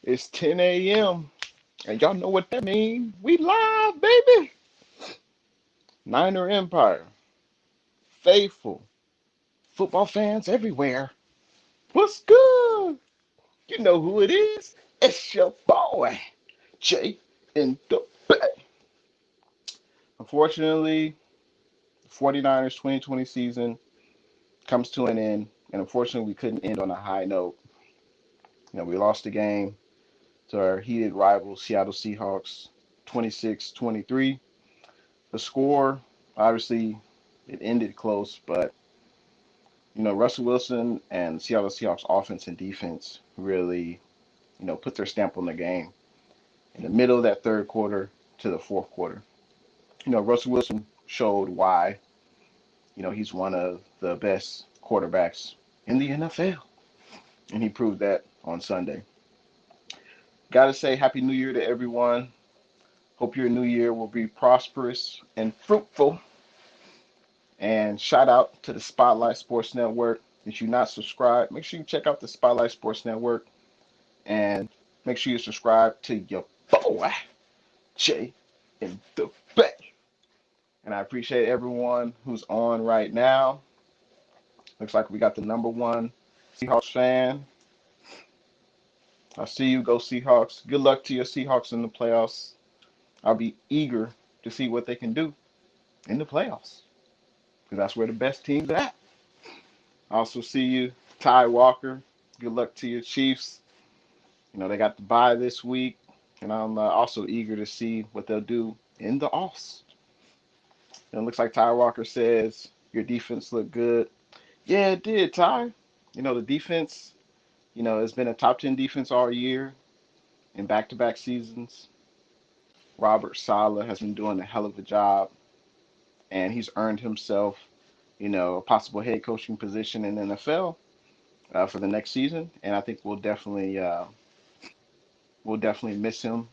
It's 10 a.m. and y'all know what that means. We live, baby. Niner Empire. Faithful. Football fans everywhere. What's good? You know who it is. It's your boy, Jay in the Bay. Unfortunately, the 49ers 2020 season comes to an end, and unfortunately, we couldn't end on a high note. We lost the game to our heated rival, Seattle Seahawks, 26-23. The score, obviously, it ended close, but Russell Wilson and Seattle Seahawks offense and defense really, put their stamp on the game in the middle of that third quarter to the fourth quarter. Russell Wilson showed why, he's one of the best quarterbacks in the NFL, and he proved that on Sunday. Gotta say, Happy New Year to everyone. Hope your new year will be prosperous and fruitful. And shout out to the Spotlight Sports Network. If you're not subscribed, make sure you check out the Spotlight Sports Network and make sure you subscribe to your boy, Jay in the Bay. And I appreciate everyone who's on right now. Looks like we got the number one Seahawks fan. I see you. Go Seahawks. Good luck to your Seahawks in the playoffs. I'll be eager to see what they can do in the playoffs, because that's where the best teams are at. I also see you, Ty Walker. Good luck to your Chiefs. They got the bye this week, and I'm also eager to see what they'll do in the offs. And it looks like Ty Walker says your defense looked good. Yeah, it did, Ty. The defense, has been a top 10 defense all year in back-to-back seasons. Robert Saleh has been doing a hell of a job, and he's earned himself, a possible head coaching position in the NFL for the next season. And I think we'll definitely miss him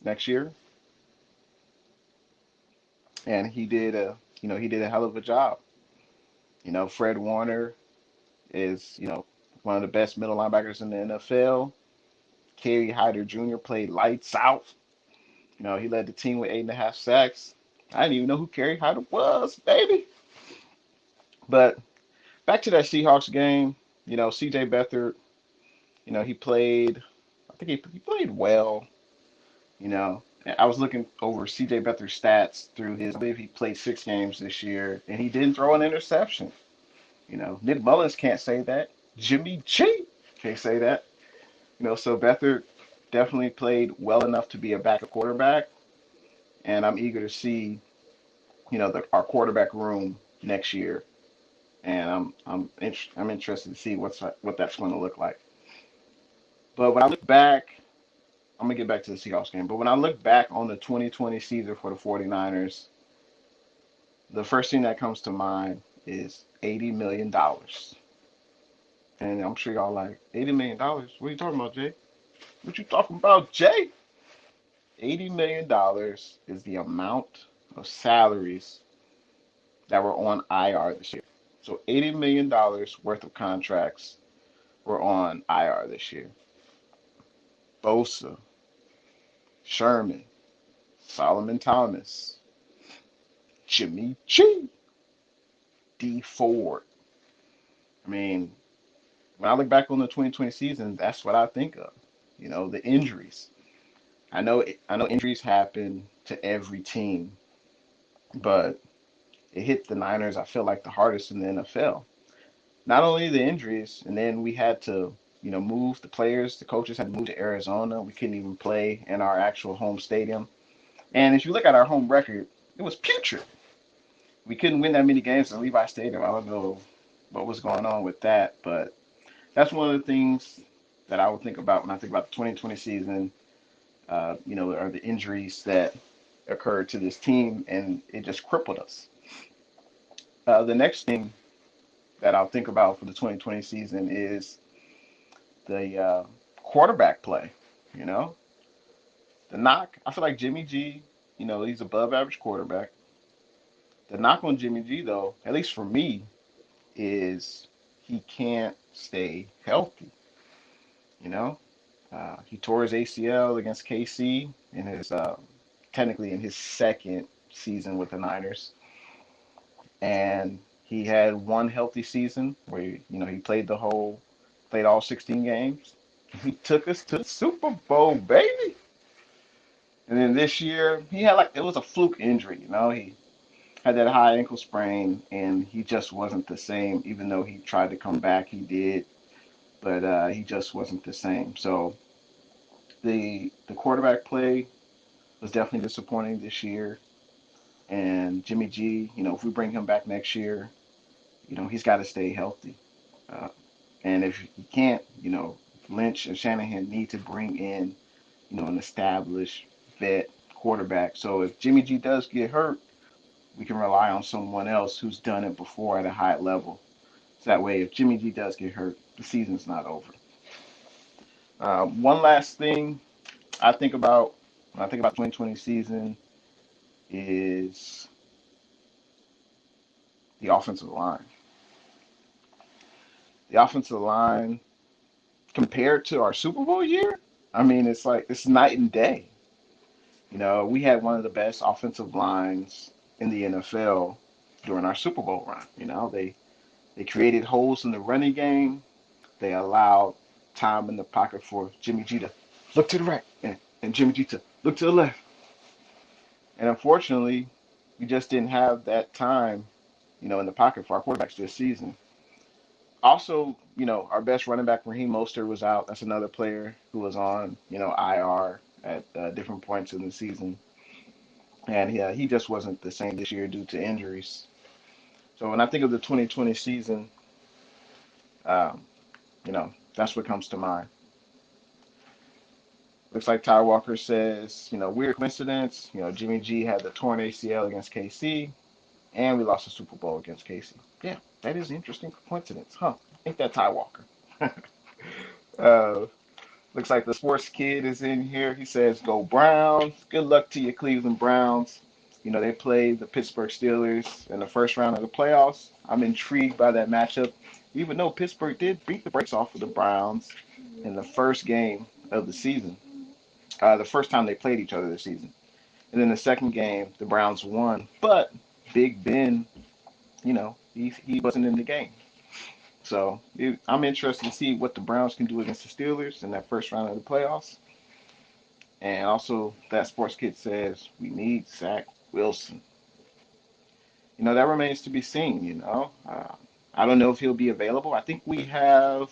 next year. And he did a hell of a job. Fred Warner is, one of the best middle linebackers in the NFL. Kerry Hyder Jr. played lights out. He led the team with 8.5 sacks. I didn't even know who Kerry Hyder was, baby. But back to that Seahawks game, C.J. Beathard, he played, I think he played well. I was looking over C.J. Beathard's stats through I believe he played 6 games this year, and he didn't throw an interception. Nick Mullins can't say that. Jimmy G can't say that. So Beathard definitely played well enough to be a backup quarterback, and I'm eager to see, our quarterback room next year, and I'm interested to see what that's going to look like. But when I look back, I'm going to get back to the Seahawks game, but when I look back on the 2020 season for the 49ers, the first thing that comes to mind is $80 million. And I'm sure y'all like, $80 million? What are you talking about, Jay? What you talking about, Jay? $80 million is the amount of salaries that were on IR this year. So $80 million worth of contracts were on IR this year. Bosa, Sherman, Solomon Thomas, Jimmy G, D Ford. I mean, when I look back on the 2020 season, that's what I think of. The injuries. I know injuries happen to every team, but it hit the Niners, I feel like, the hardest in the NFL. Not only the injuries, and then we had to, move the players, the coaches had to move to Arizona. We couldn't even play in our actual home stadium. And if you look at our home record, it was putrid. We couldn't win that many games in Levi Stadium. I don't know what was going on with that, but that's one of the things that I would think about when I think about the 2020 season, are the injuries that occurred to this team, and it just crippled us. The next thing that I'll think about for the 2020 season is the quarterback play. The knock. I feel like Jimmy G, he's above average quarterback. The knock on Jimmy G, though, at least for me, is he can't stay healthy. He tore his ACL against KC in his technically in his second season with the Niners, and he had one healthy season where he played all 16 games. He took us to the Super Bowl, baby. And then this year he had it was a fluke injury. He had that high ankle sprain, and he just wasn't the same. Even though he tried to come back, he did, but he just wasn't the same. So the quarterback play was definitely disappointing this year. And Jimmy G, if we bring him back next year, he's got to stay healthy. Uh, and if he can't, Lynch and Shanahan need to bring in, an established vet quarterback. So if Jimmy G does get hurt, we can rely on someone else who's done it before at a high level. So that way, if Jimmy G does get hurt, the season's not over. One last thing I think about when I think about 2020 season is the offensive line. The offensive line compared to our Super Bowl year, I mean, it's night and day. We had one of the best offensive lines in the NFL during our Super Bowl run. They created holes in the running game. They allowed time in the pocket for Jimmy G to look to the right and Jimmy G to look to the left. And unfortunately, we just didn't have that time, in the pocket for our quarterbacks this season. Also, our best running back, Raheem Mostert, was out. That's another player who was on, IR at different points in the season. And he just wasn't the same this year due to injuries. So when I think of the 2020 season, um, that's what comes to mind. Looks like Ty Walker says, weird coincidence. Jimmy G had the torn ACL against KC, and we lost the Super Bowl against KC. Yeah, that is an interesting coincidence, huh? Ain't that Ty Walker? uh, Looks like the sports kid is in here. He says, "Go Browns! Good luck to your Cleveland Browns." They played the Pittsburgh Steelers in the first round of the playoffs. I'm intrigued by that matchup, even though Pittsburgh did beat the brakes off of the Browns in the first game of the season. The first time they played each other this season. And then the second game, the Browns won. But Big Ben, he wasn't in the game. So I'm interested to see what the Browns can do against the Steelers in that first round of the playoffs. And also, that sports kid says we need Zach Wilson. That remains to be seen. I don't know if he'll be available. I think we have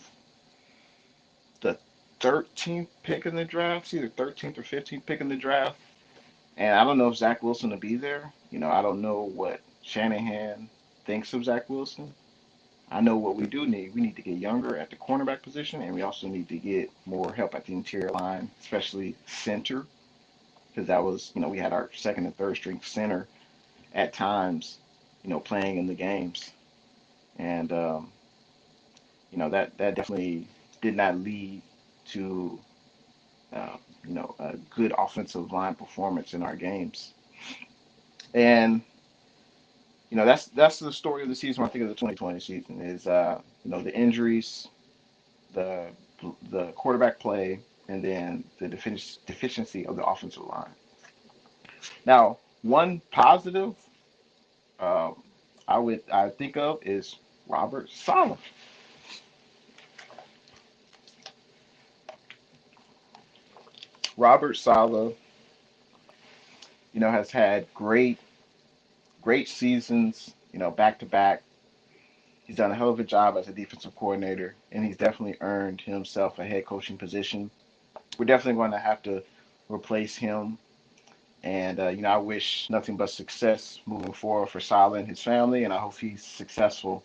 the 13th pick in the draft, it's either 13th or 15th pick in the draft. And I don't know if Zach Wilson will be there. I don't know what Shanahan thinks of Zach Wilson. I know what we do need. We need to get younger at the cornerback position, and we also need to get more help at the interior line, especially center, because that was, we had our second and third string center at times, playing in the games. And, that definitely did not lead to, a good offensive line performance in our games. And that's the story of the season. When I think of the 2020 season is the injuries, the the quarterback play, and then the deficiency of the offensive line. Now, one positive um, I think of is Robert Saleh. Robert Saleh, has had great seasons, back to back. He's done a hell of a job as a defensive coordinator, and he's definitely earned himself a head coaching position. We're definitely going to have to replace him. And, I wish nothing but success moving forward for Saleh and his family, and I hope he's successful,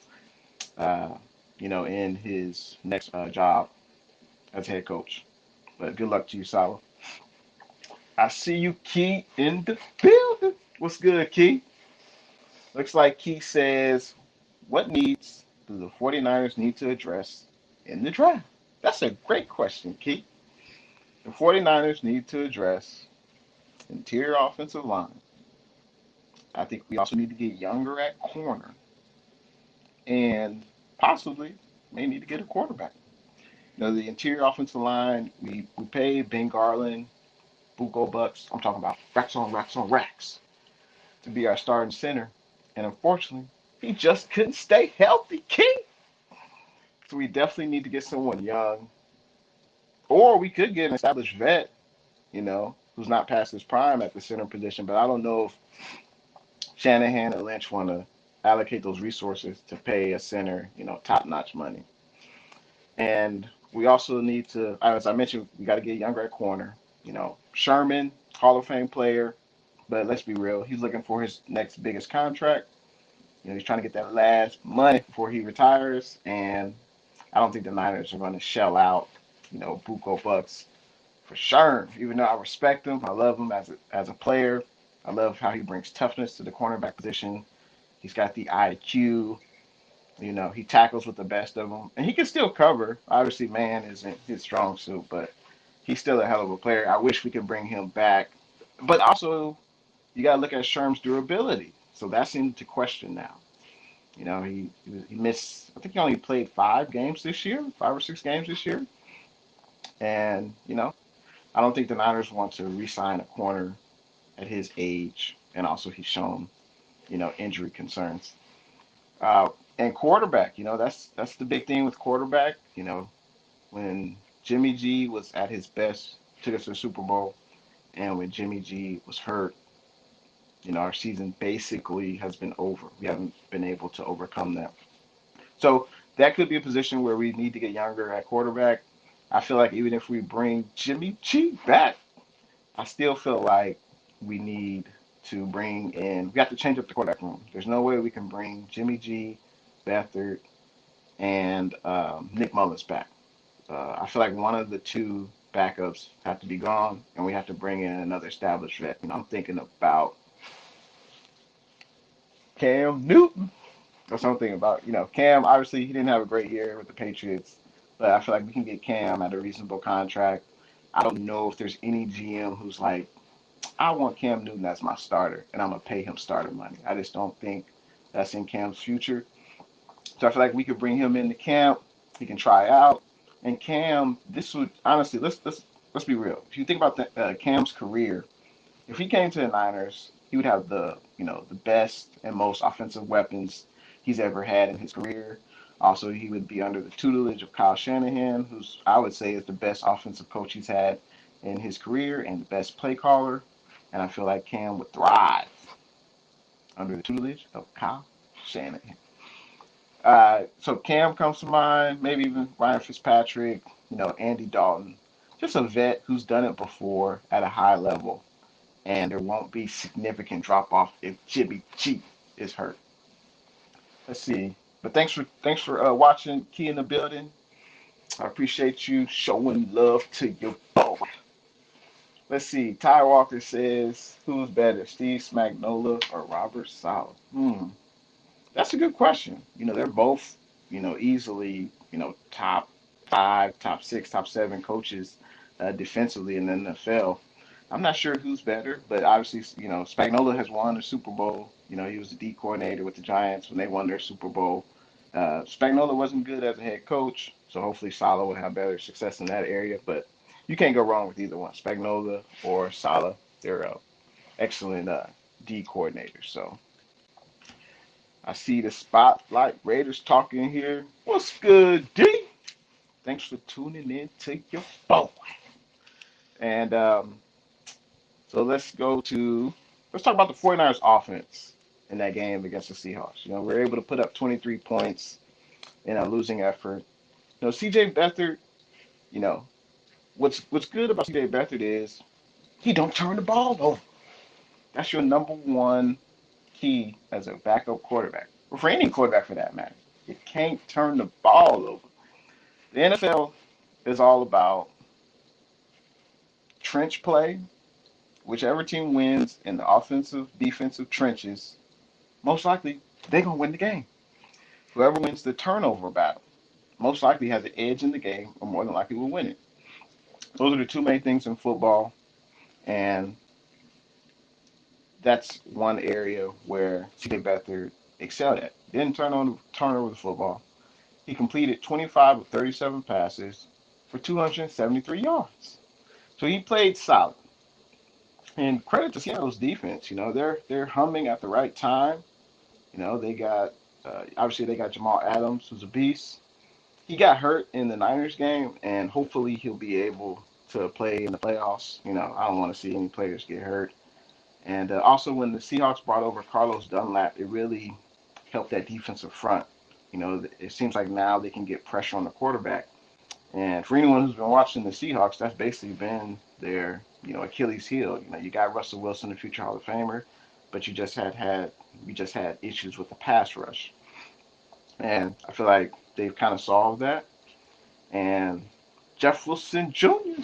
uh, in his next job as head coach. But good luck to you, Saleh. I see you, Key, in the building. What's good, Key? Looks like Key says, what needs do the 49ers need to address in the draft? That's a great question, Key. The 49ers need to address interior offensive line. I think we also need to get younger at corner and possibly may need to get a quarterback. The interior offensive line, we paid Ben Garland, Buco Bucks. I'm talking about racks on racks on racks to be our starting center. And unfortunately, he just couldn't stay healthy, King. So we definitely need to get someone young. Or we could get an established vet, who's not past his prime at the center position. But I don't know if Shanahan and Lynch want to allocate those resources to pay a center, top-notch money. And we also need to, as I mentioned, we got to get younger at corner. Sherman, Hall of Fame player, but let's be real, he's looking for his next biggest contract. He's trying to get that last money before he retires, and I don't think the Niners are going to shell out, Buco bucks for Sherm. Even though I respect him, I love him as a player. I love how he brings toughness to the cornerback position. He's got the IQ. He tackles with the best of them, and he can still cover. Obviously, man isn't his strong suit, but he's still a hell of a player. I wish we could bring him back, but also you got to look at Sherm's durability. So that's into question now. He missed. I think he only played 5 or 6 games this year, and I don't think the Niners want to re-sign a corner at his age, and also he's shown injury concerns. And quarterback, that's the big thing with quarterback. When Jimmy G was at his best, took us to the Super Bowl, and when Jimmy G was hurt, our season basically has been over. We haven't been able to overcome that. So that could be a position where we need to get younger at quarterback. I feel like even if we bring Jimmy G back, I still feel like we need to bring in, we have to change up the quarterback room. There's no way we can bring Jimmy G, Beathard, and Nick Mullins back. I feel like one of the two backups have to be gone, and we have to bring in another established vet. I'm thinking about Cam Newton. That's something about, Cam, obviously, he didn't have a great year with the Patriots, but I feel like we can get Cam at a reasonable contract. I don't know if there's any GM who's like, I want Cam Newton as my starter, and I'm going to pay him starter money. I just don't think that's in Cam's future. So I feel like we could bring him into camp. He can try out. And Cam, this would, honestly, let's be real. If you think about Cam's career, if he came to the Niners, he would have the best and most offensive weapons he's ever had in his career. Also, he would be under the tutelage of Kyle Shanahan, who's I would say is the best offensive coach he's had in his career and the best play caller. And I feel like Cam would thrive under the tutelage of Kyle Shanahan. So Cam comes to mind, maybe even Ryan Fitzpatrick, Andy Dalton. Just a vet who's done it before at a high level, and there won't be significant drop off if Jimmy G is hurt. Let's see. But thanks for watching. Key in the building. I appreciate you showing love to your boy. Let's see. Ty Walker says, who's better, Steve Spagnuolo or Robert Saleh? That's a good question. They're both, easily, top 5, top 6, top 7 coaches defensively in the NFL. I'm not sure who's better, but obviously, Spagnuolo has won a Super Bowl. He was the D coordinator with the Giants when they won their Super Bowl. Spagnuolo wasn't good as a head coach, so hopefully Saleh will have better success in that area. But you can't go wrong with either one, Spagnuolo or Saleh. They're excellent D coordinators. So I see the Spotlight Raiders talking here. What's good, D? Thanks for tuning in to your boy. And so let's talk about the 49ers offense in that game against the Seahawks. We're able to put up 23 points in a losing effort. CJ Beathard, what's good about CJ Beathard is he don't turn the ball over. That's your number one key as a backup quarterback, or for any quarterback for that matter. You can't turn the ball over. The NFL is all about trench play. Whichever team wins in the offensive, defensive trenches, most likely they're going to win the game. Whoever wins the turnover battle most likely has an edge in the game or more than likely will win it. Those are the two main things in football, and that's one area where C.J. Beathard excelled at. Didn't turn over the football. He completed 25 of 37 passes for 273 yards. So he played solid. And credit to Seattle's defense. They're humming at the right time. They got obviously they got Jamal Adams, who's a beast. He got hurt in the Niners game, and hopefully he'll be able to play in the playoffs. I don't want to see any players get hurt. And also, when the Seahawks brought over Carlos Dunlap, it really helped that defensive front. It seems like now they can get pressure on the quarterback. And for anyone who's been watching the Seahawks, that's basically been their, Achilles heel. You got Russell Wilson, the future Hall of Famer, but you just had issues with the pass rush. And I feel like they've kind of solved that. And Jeff Wilson Jr.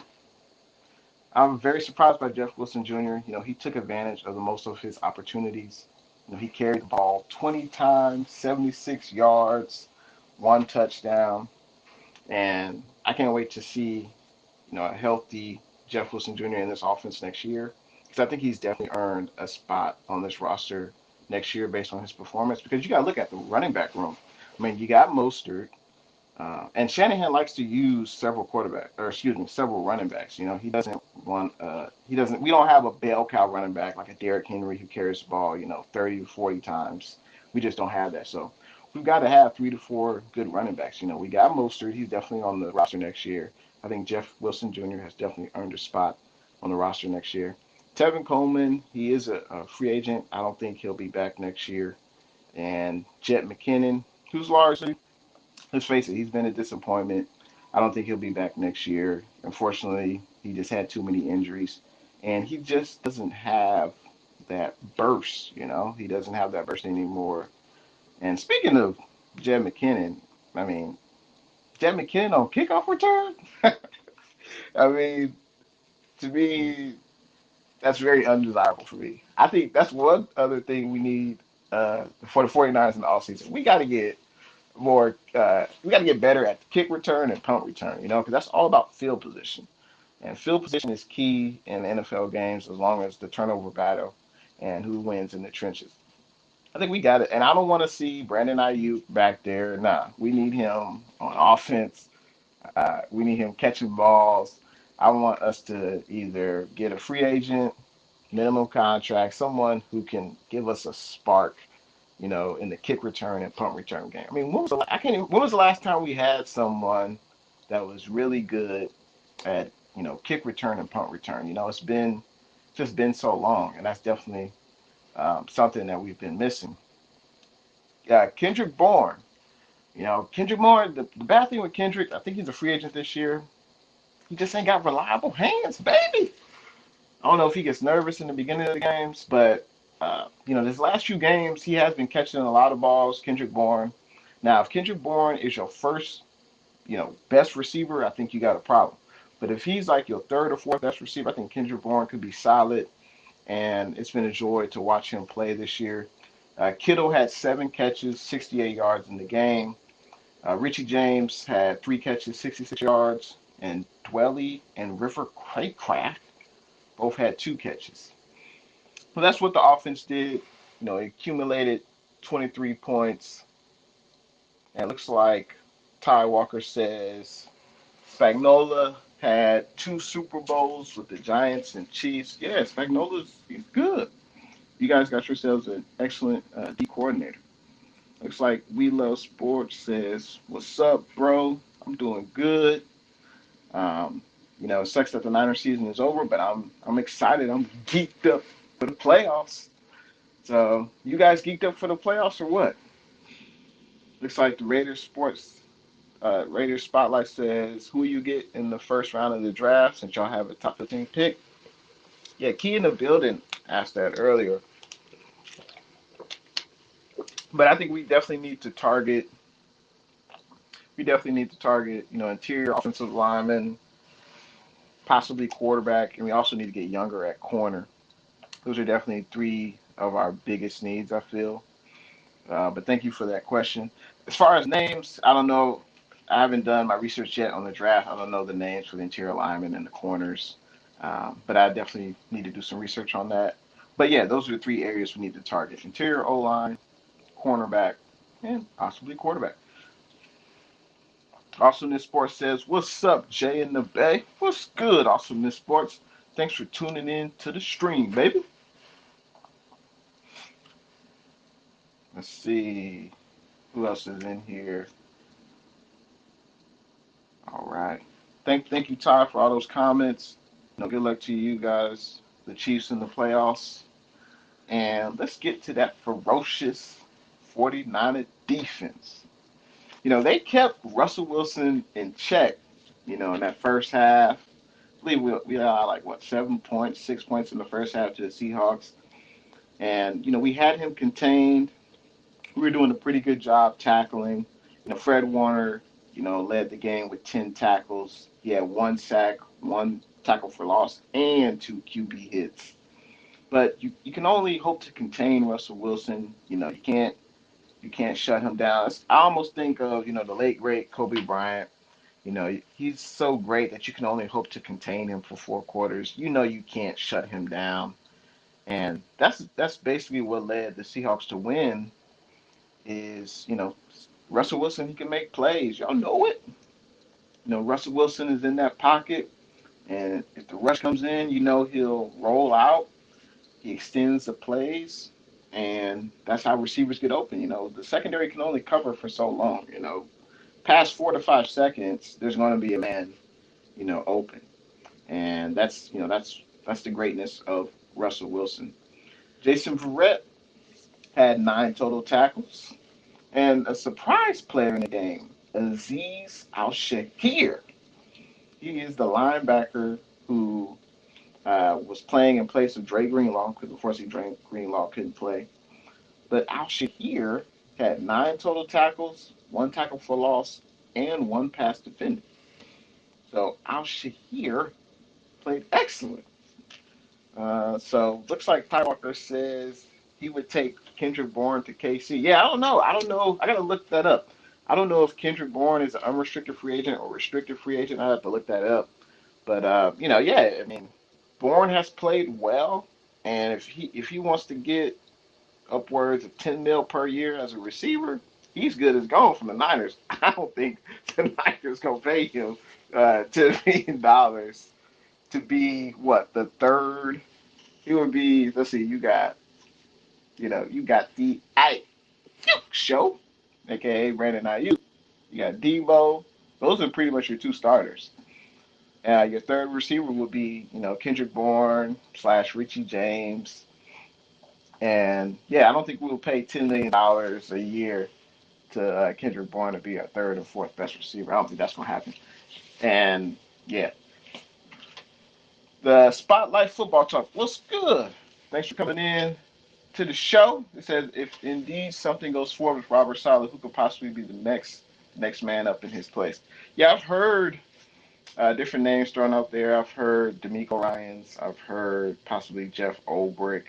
I'm very surprised by Jeff Wilson Jr. He took advantage of the most of his opportunities. He carried the ball 20 times, 76 yards, one touchdown. And I can't wait to see, a healthy Jeff Wilson Jr. in this offense next year. Because I think he's definitely earned a spot on this roster next year based on his performance. Because you got to look at the running back room. I mean, you got Mostert, and Shanahan likes to use several running backs. He doesn't want, we don't have a bell cow running back like a Derrick Henry who carries the ball, 30 to 40 times. We just don't have that. So we've got to have 3 to 4 good running backs. We got Mostert. He's definitely on the roster next year. I think Jeff Wilson Jr. has definitely earned a spot on the roster next year. Tevin Coleman, he is a free agent. I don't think he'll be back next year. And Jet McKinnon, who's largely, let's face it, he's been a disappointment. I don't think he'll be back next year. Unfortunately, he just had too many injuries. And he just doesn't have that burst, He doesn't have that burst anymore. And speaking of Jed McKinnon, I mean, Jed McKinnon on kickoff return? I mean, to me, that's very undesirable for me. I think that's one other thing we need for the 49ers in the offseason. We got to get better at kick return and punt return, because that's all about field position. And field position is key in NFL games as long as the turnover battle and who wins in the trenches. I think we got it. And I don't want to see Brandon Ayuk back there. Nah, we need him on offense. We need him catching balls. I want us to either get a free agent, minimum contract, someone who can give us a spark, in the kick return and punt return game. I mean, when was the last time we had someone that was really good at, kick return and punt return? Just been so long, and that's definitely something that we've been missing. Yeah, Kendrick Bourne. Kendrick Bourne, the bad thing with Kendrick, I think he's a free agent this year. He just ain't got reliable hands, baby. I don't know if he gets nervous in the beginning of the games, but this last few games he has been catching a lot of balls. Kendrick Bourne. Now, if Kendrick Bourne is your first, best receiver, I think you got a problem. But if he's like your third or fourth best receiver, I think Kendrick Bourne could be solid. And it's been a joy to watch him play this year. Kittle had 7 catches, 68 yards in the game. Richie James had 3 catches, 66 yards. And Dwelly and River Craycraft both had 2 catches. So that's what the offense did. It accumulated 23 points. And it looks like Ty Walker says Spagnola had 2 Super Bowls with the Giants and Chiefs. Yeah, Spagnola's good. You guys got yourselves an excellent D coordinator. Looks like We Love Sports says, "What's up, bro? I'm doing good. It sucks that the Niners season is over, but I'm excited. I'm geeked up for the playoffs. So, you guys geeked up for the playoffs or what? Looks like the Raiders Spotlight says, "Who you get in the first round of the draft since y'all have a top 15 pick?" Yeah, Key in the building asked that earlier. But I think we definitely need to target, interior offensive linemen, possibly quarterback, and we also need to get younger at corner. Those are definitely 3 of our biggest needs, I feel. But thank you for that question. As far as names, I don't know. I haven't done my research yet on the draft. I don't know the names for the interior linemen and the corners. But I definitely need to do some research on that. But yeah, those are the 3 areas we need to target: interior O-line, cornerback, and possibly quarterback. Awesomeness Sports says, "What's up, Jay in the Bay? What's good, Awesomeness Sports? Thanks for tuning in to the stream, baby." Let's see who else is in here. All right. Thank you, Ty, for all those comments. Good luck to you guys, the Chiefs in the playoffs. And let's get to that ferocious 49er defense. They kept Russell Wilson in check, in that first half. I believe we had like, what, 7 points, 6 points in the first half to the Seahawks. And, we had him contained. We were doing a pretty good job tackling. Fred Warner, led the game with 10 tackles. He had 1 sack, 1 tackle for loss, and 2 QB hits. But you can only hope to contain Russell Wilson. You can't shut him down. I almost think of, the late great Kobe Bryant. He's so great that you can only hope to contain him for 4 quarters. You can't shut him down. And that's basically what led the Seahawks to win is, Russell Wilson, he can make plays. Y'all know it. Russell Wilson is in that pocket, and if the rush comes in, he'll roll out. He extends the plays, and that's how receivers get open. The secondary can only cover for so long. Past 4 to 5 seconds, there's going to be a man, open, and that's the greatness of Russell Wilson. Jason Verrett had 9 total tackles, and a surprise player in the game, Azeez Al-Shakir. He is the linebacker who was playing in place of Dre Greenlaw because unfortunately Dre Greenlaw couldn't play. But Al-Shakir had 9 total tackles, 1 tackle for loss, and 1 pass defended. So Al-Shakir played excellent. So looks like Ty Walker says he would take Kendrick Bourne to KC. Yeah, I don't know. I gotta look that up. I don't know if Kendrick Bourne is an unrestricted free agent or restricted free agent. I have to look that up. But yeah, I mean, Bourne has played well, and if he wants to get upwards of 10 mil per year as a receiver, he's good as gone from the Niners. I don't think the Niners gonna pay him $10 million to be what, the third. He would be. Let's see. You got the Ayuk show, aka Brandon Ayuk. You got Debo. Those are pretty much your 2 starters. Your third receiver would be, Kendrick Bourne / Richie James. And yeah, I don't think we'll pay $10 million a year to Kendrick Bourne to be our third or fourth best receiver. I don't think that's gonna happen. And yeah, the Spotlight Football Talk. What's good? Thanks for coming in to the show. It says, if indeed something goes forward with Robert Saleh, who could possibly be the next man up in his place? Yeah, I've heard different names thrown out there. I've heard D'Amico Ryans. I've heard possibly Jeff Olbrich,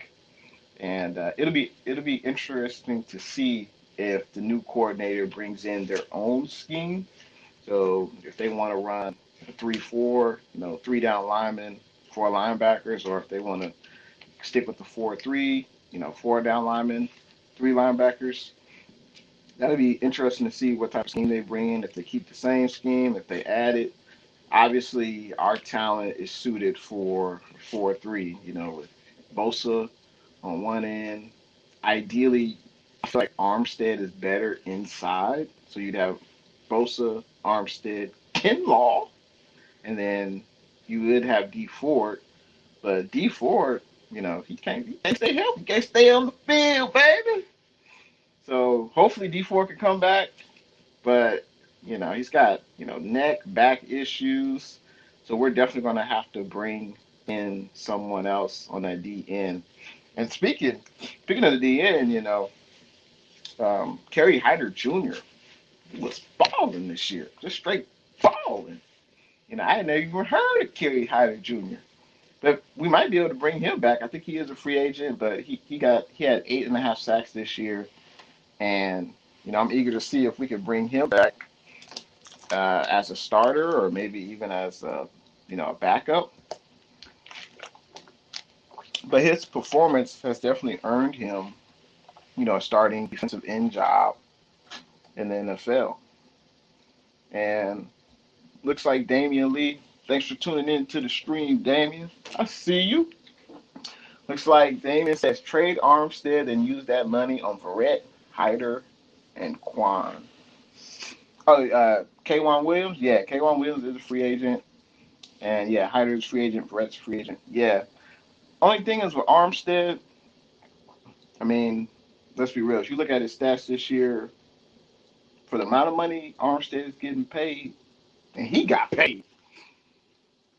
and it'll be interesting to see if the new coordinator brings in their own scheme. So if they want to run a 3-4, 3 down linemen, 4 linebackers, or if they want to stick with the 4-3, 4 down linemen, 3 linebackers. That'll be interesting to see what type of scheme they bring in. If they keep the same scheme, if they add it. Obviously, our talent is suited for 4-3. With Bosa on one end. Ideally, I feel like Armstead is better inside. So you'd have Bosa, Armstead, Kinlaw, and then you would have D Ford. But D Ford, he can't stay healthy. He can't stay on the field, baby. So hopefully D Ford can come back. But, he's got, neck, back issues. So we're definitely going to have to bring in someone else on that DN. And speaking of the DN, Kerry Hyder Jr. was balling this year, just straight balling. I had never even heard of Kerry Hyder Jr. But we might be able to bring him back. I think he is a free agent, but he had 8.5 sacks this year, and I'm eager to see if we can bring him back as a starter or maybe even as a backup. But his performance has definitely earned him, a starting defensive end job in the NFL. And looks like Damian Lee. Thanks for tuning in to the stream, Damian. I see you. Looks like Damian says trade Armstead and use that money on Verrett, Hyder, and Quan. Oh, Kwan Williams. Yeah, Kwan Williams is a free agent. And yeah, Hyder's free agent. Verrett's free agent. Yeah. Only thing is with Armstead, I mean, let's be real. If you look at his stats this year, for the amount of money Armstead is getting paid, and he got paid,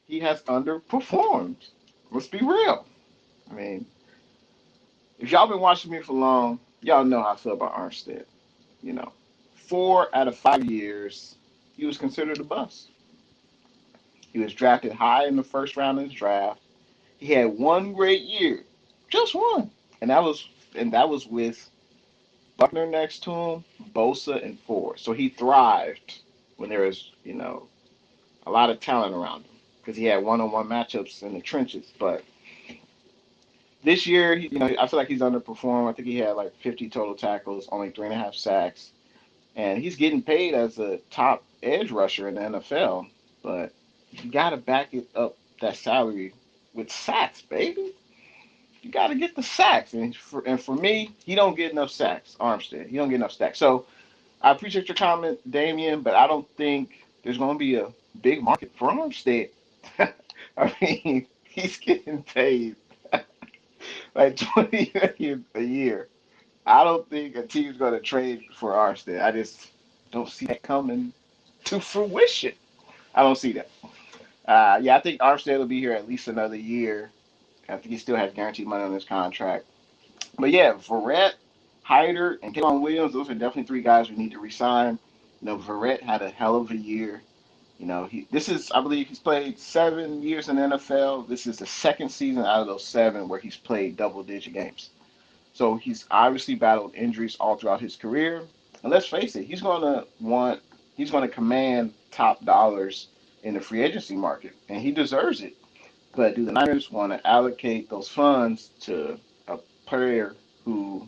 he has underperformed. Let's be real. I mean, if y'all been watching me for long, y'all know how I feel about Armstead. You know, 4 out of 5 years, he was considered a bust. He was drafted high in the first round of his draft. He had one great year, just one, and that was with Buckner next to him, Bosa and Ford. So he thrived when there was a lot of talent around him because he had one-on-one matchups in the trenches. But this year, I feel like he's underperformed. I think he had like 50 total tackles, only 3.5 sacks, and he's getting paid as a top edge rusher in the NFL. But you got to back it up that salary with sacks, baby. You got to get the sacks, and for me, he don't get enough sacks. Armstead, he don't get enough sacks. So I appreciate your comment, Damien, but I don't think there's going to be a big market for Armstead. I mean, he's getting paid like 20 million a year. I don't think a team's going to trade for Armstead. I just don't see that coming to fruition. I don't see that. Yeah, I think Armstead will be here at least another year. I think he still has guaranteed money on his contract. But yeah, Verrett, Hyder, and Kwan Williams, those are definitely three guys we need to resign. Verrett had a hell of a year. I believe he's played 7 years in the NFL. This is the second season out of those 7 where he's played double-digit games. So he's obviously battled injuries all throughout his career. And let's face it, he's going to command top dollars in the free agency market, and he deserves it. But do the Niners want to allocate those funds to a player who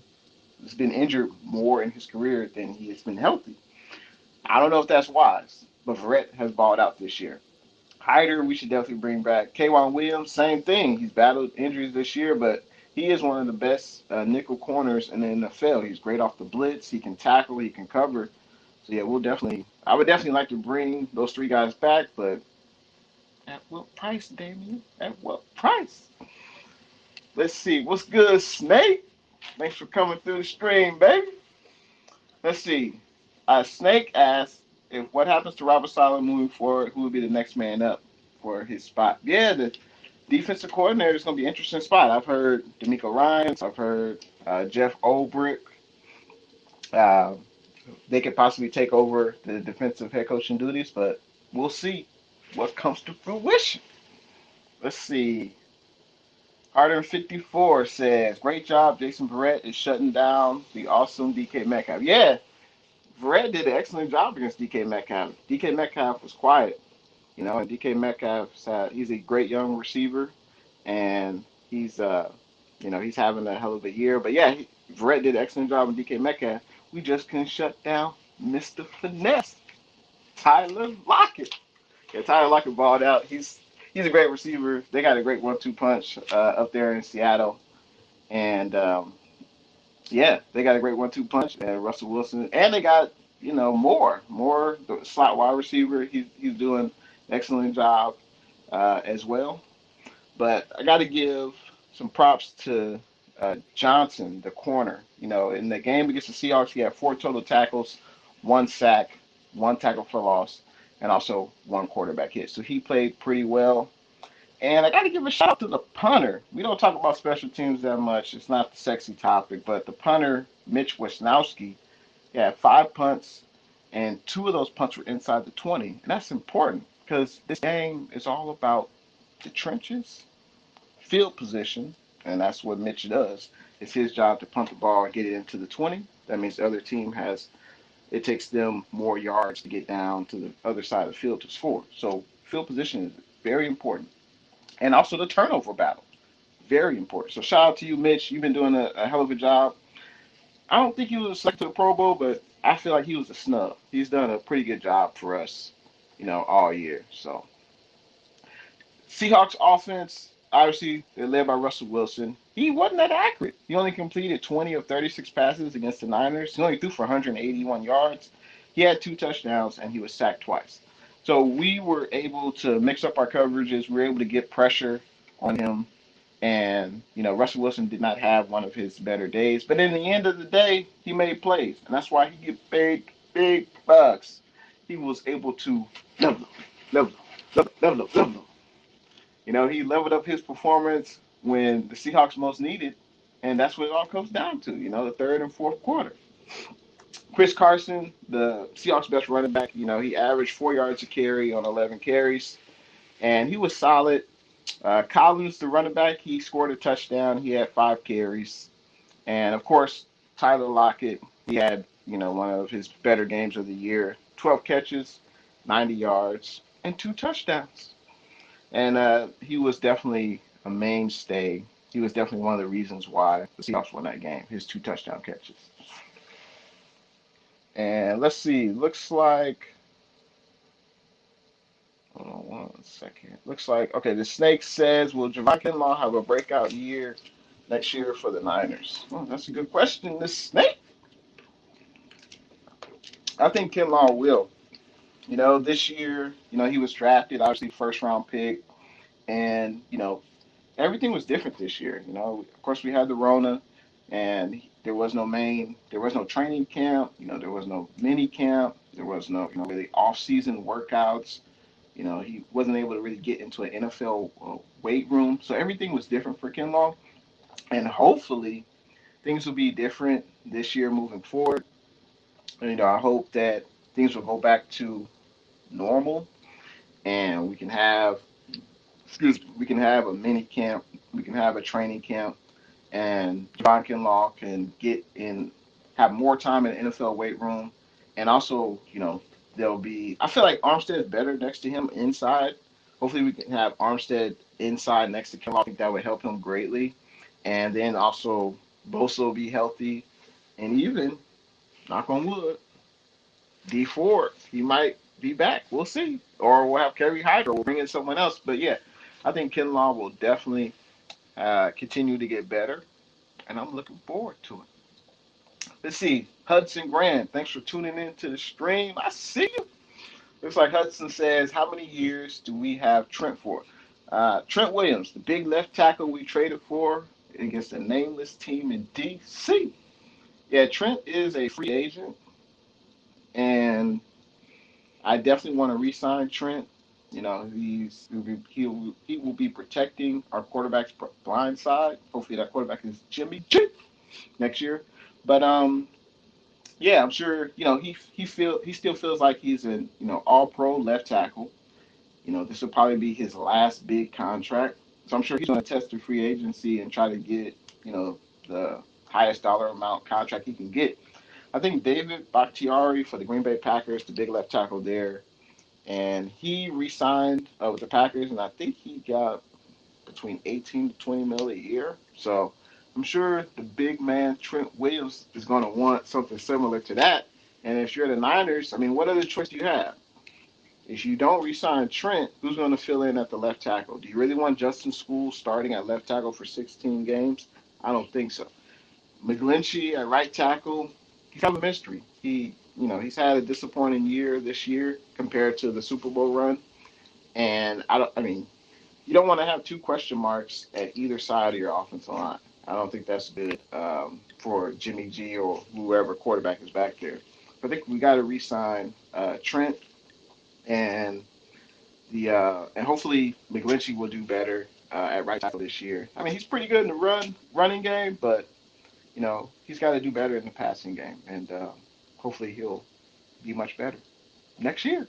has been injured more in his career than he has been healthy? I don't know if that's wise, but Verrett has balled out this year. Hyder, we should definitely bring back. Kwan Williams, same thing. He's battled injuries this year, but he is one of the best nickel corners in the NFL. He's great off the blitz. He can tackle. He can cover. So yeah, I would definitely like to bring those three guys back, but at what price, Damien? At what price? Let's see. What's good, Snake? Thanks for coming through the stream, baby. Let's see. Snake asks if what happens to Robert Saleh moving forward, who will be the next man up for his spot? Yeah, the defensive coordinator is going to be an interesting spot. I've heard D'Amico Ryans. I've heard Jeff Ulbrich. Uh, they could possibly take over the defensive head coaching duties, but we'll see what comes to fruition. Let's see. Harder54 says, great job. Jason Verrett is shutting down the awesome DK Metcalf. Yeah, Verrett did an excellent job against DK Metcalf. DK Metcalf was quiet, and DK Metcalf, he's a great young receiver, and he's having a hell of a year. But yeah, Verrett did an excellent job with DK Metcalf. We just couldn't shut down Mr. Finesse, Tyler Lockett. Yeah, Tyler Lockett balled out. He's a great receiver. They got a great 1-2 punch up there in Seattle, and yeah, they got a great 1-2 punch. And Russell Wilson, and they got more the slot wide receiver. He's doing an excellent job as well. But I got to give some props to Johnson, the corner. In the game against the Seahawks, he had 4 total tackles, 1 sack, 1 tackle for loss, and also 1 quarterback hit. So he played pretty well. And I got to give a shout out to the punter. We don't talk about special teams that much. It's not the sexy topic, but the punter, Mitch Wisnowski, he had 5 punts, and 2 of those punts were inside the 20. And that's important because this game is all about the trenches, field position, and that's what Mitch does. It's his job to punt the ball and get it into the 20. That means the other team it takes them more yards to get down to the other side of the field to score. So field position is very important. And also the turnover battle, very important. So shout out to you, Mitch. You've been doing a hell of a job. I don't think he was selected to the Pro Bowl, but I feel like he was a snub. He's done a pretty good job for us, all year. So Seahawks offense, obviously, they're led by Russell Wilson. He wasn't that accurate. He only completed 20 of 36 passes against the Niners. He only threw for 181 yards. He had 2 touchdowns, and he was sacked twice. So we were able to mix up our coverages. We were able to get pressure on him. And, Russell Wilson did not have one of his better days. But in the end of the day, he made plays. And that's why he get paid big bucks. He was able to level, level, level. He leveled up his performance when the Seahawks most needed, and that's what it all comes down to, the third and fourth quarter. Chris Carson, the Seahawks' best running back, he averaged 4 yards a carry on 11 carries, and he was solid. Collins, the running back, he scored a touchdown. He had 5 carries. And, of course, Tyler Lockett, he had, one of his better games of the year. 12 catches, 90 yards, and 2 touchdowns. And he was definitely a mainstay. He was definitely one of the reasons why the Seahawks won that game, his 2 touchdown catches. And let's see, looks like, hold on 1 second. Looks like, okay, the Snake says, will Javon Kinlaw have a breakout year next year for the Niners? Well, that's a good question, the Snake. I think Kinlaw will. This year, he was drafted, obviously, first round pick. And, everything was different this year. Of course, we had the Rona, and there was no training camp. There was no mini camp. There was no, really off-season workouts. He wasn't able to really get into an NFL weight room. So everything was different for Kinlaw, and hopefully things will be different this year moving forward. And, I hope that things will go back to normal, and we can have a mini camp, we can have a training camp, and Javon Kinlaw can get in, have more time in the NFL weight room, and also, there'll be. I feel like Armstead is better next to him inside. Hopefully, we can have Armstead inside next to Kinlaw. I think that would help him greatly, and then also Bosa will be healthy, and even knock on wood, D4 he might be back. We'll see, or we'll have Kerry Hyder. We'll bring in someone else, but yeah. I think Kinlaw will definitely continue to get better, and I'm looking forward to it. Let's see. Hudson Grant, thanks for tuning in to the stream. I see you. Looks like Hudson says, how many years do we have Trent for? Trent Williams, the big left tackle we traded for against a nameless team in D.C. Yeah, Trent is a free agent, and I definitely want to re-sign Trent. He will be protecting our quarterback's blind side. Hopefully, that quarterback is Jimmy G next year. But yeah, I'm sure he still feels like he's an all pro left tackle. This will probably be his last big contract. So I'm sure he's going to test the free agency and try to get the highest dollar amount contract he can get. I think David Bakhtiari for the Green Bay Packers, the big left tackle there, and he re-signed with the Packers, and I think he got between 18 to 20 mil a year. So I'm sure the big man Trent Williams is going to want something similar to that. And if you're the Niners, I mean, what other choice do you have? If you don't re-sign Trent, who's going to fill in at the left tackle? Do you really want Justin School starting at left tackle for 16 games? I don't think so. McGlinchey at right tackle, he's kind of a mystery. He's had a disappointing year this year compared to the Super Bowl run, and I mean, you don't want to have 2 question marks at either side of your offensive line. I don't think that's good for Jimmy G or whoever quarterback is back there. I think we got to re-sign Trent, and and hopefully McGlinchey will do better at right tackle this year. I mean, he's pretty good in the running game, but he's got to do better in the passing game, and hopefully he'll be much better next year.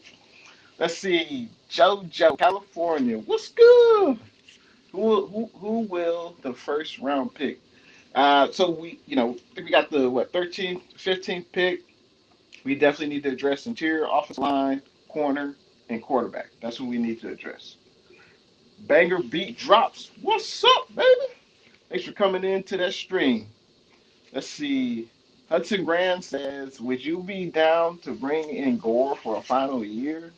Let's see, JoJo, California, what's good? Who will the first round pick? So we got the 13th, 15th pick. We definitely need to address interior offensive line, corner, and quarterback. That's what we need to address. Banger beat drops. What's up, baby? Thanks for coming into that stream. Let's see. Hudson Grand says, would you be down to bring in Gore for a final year?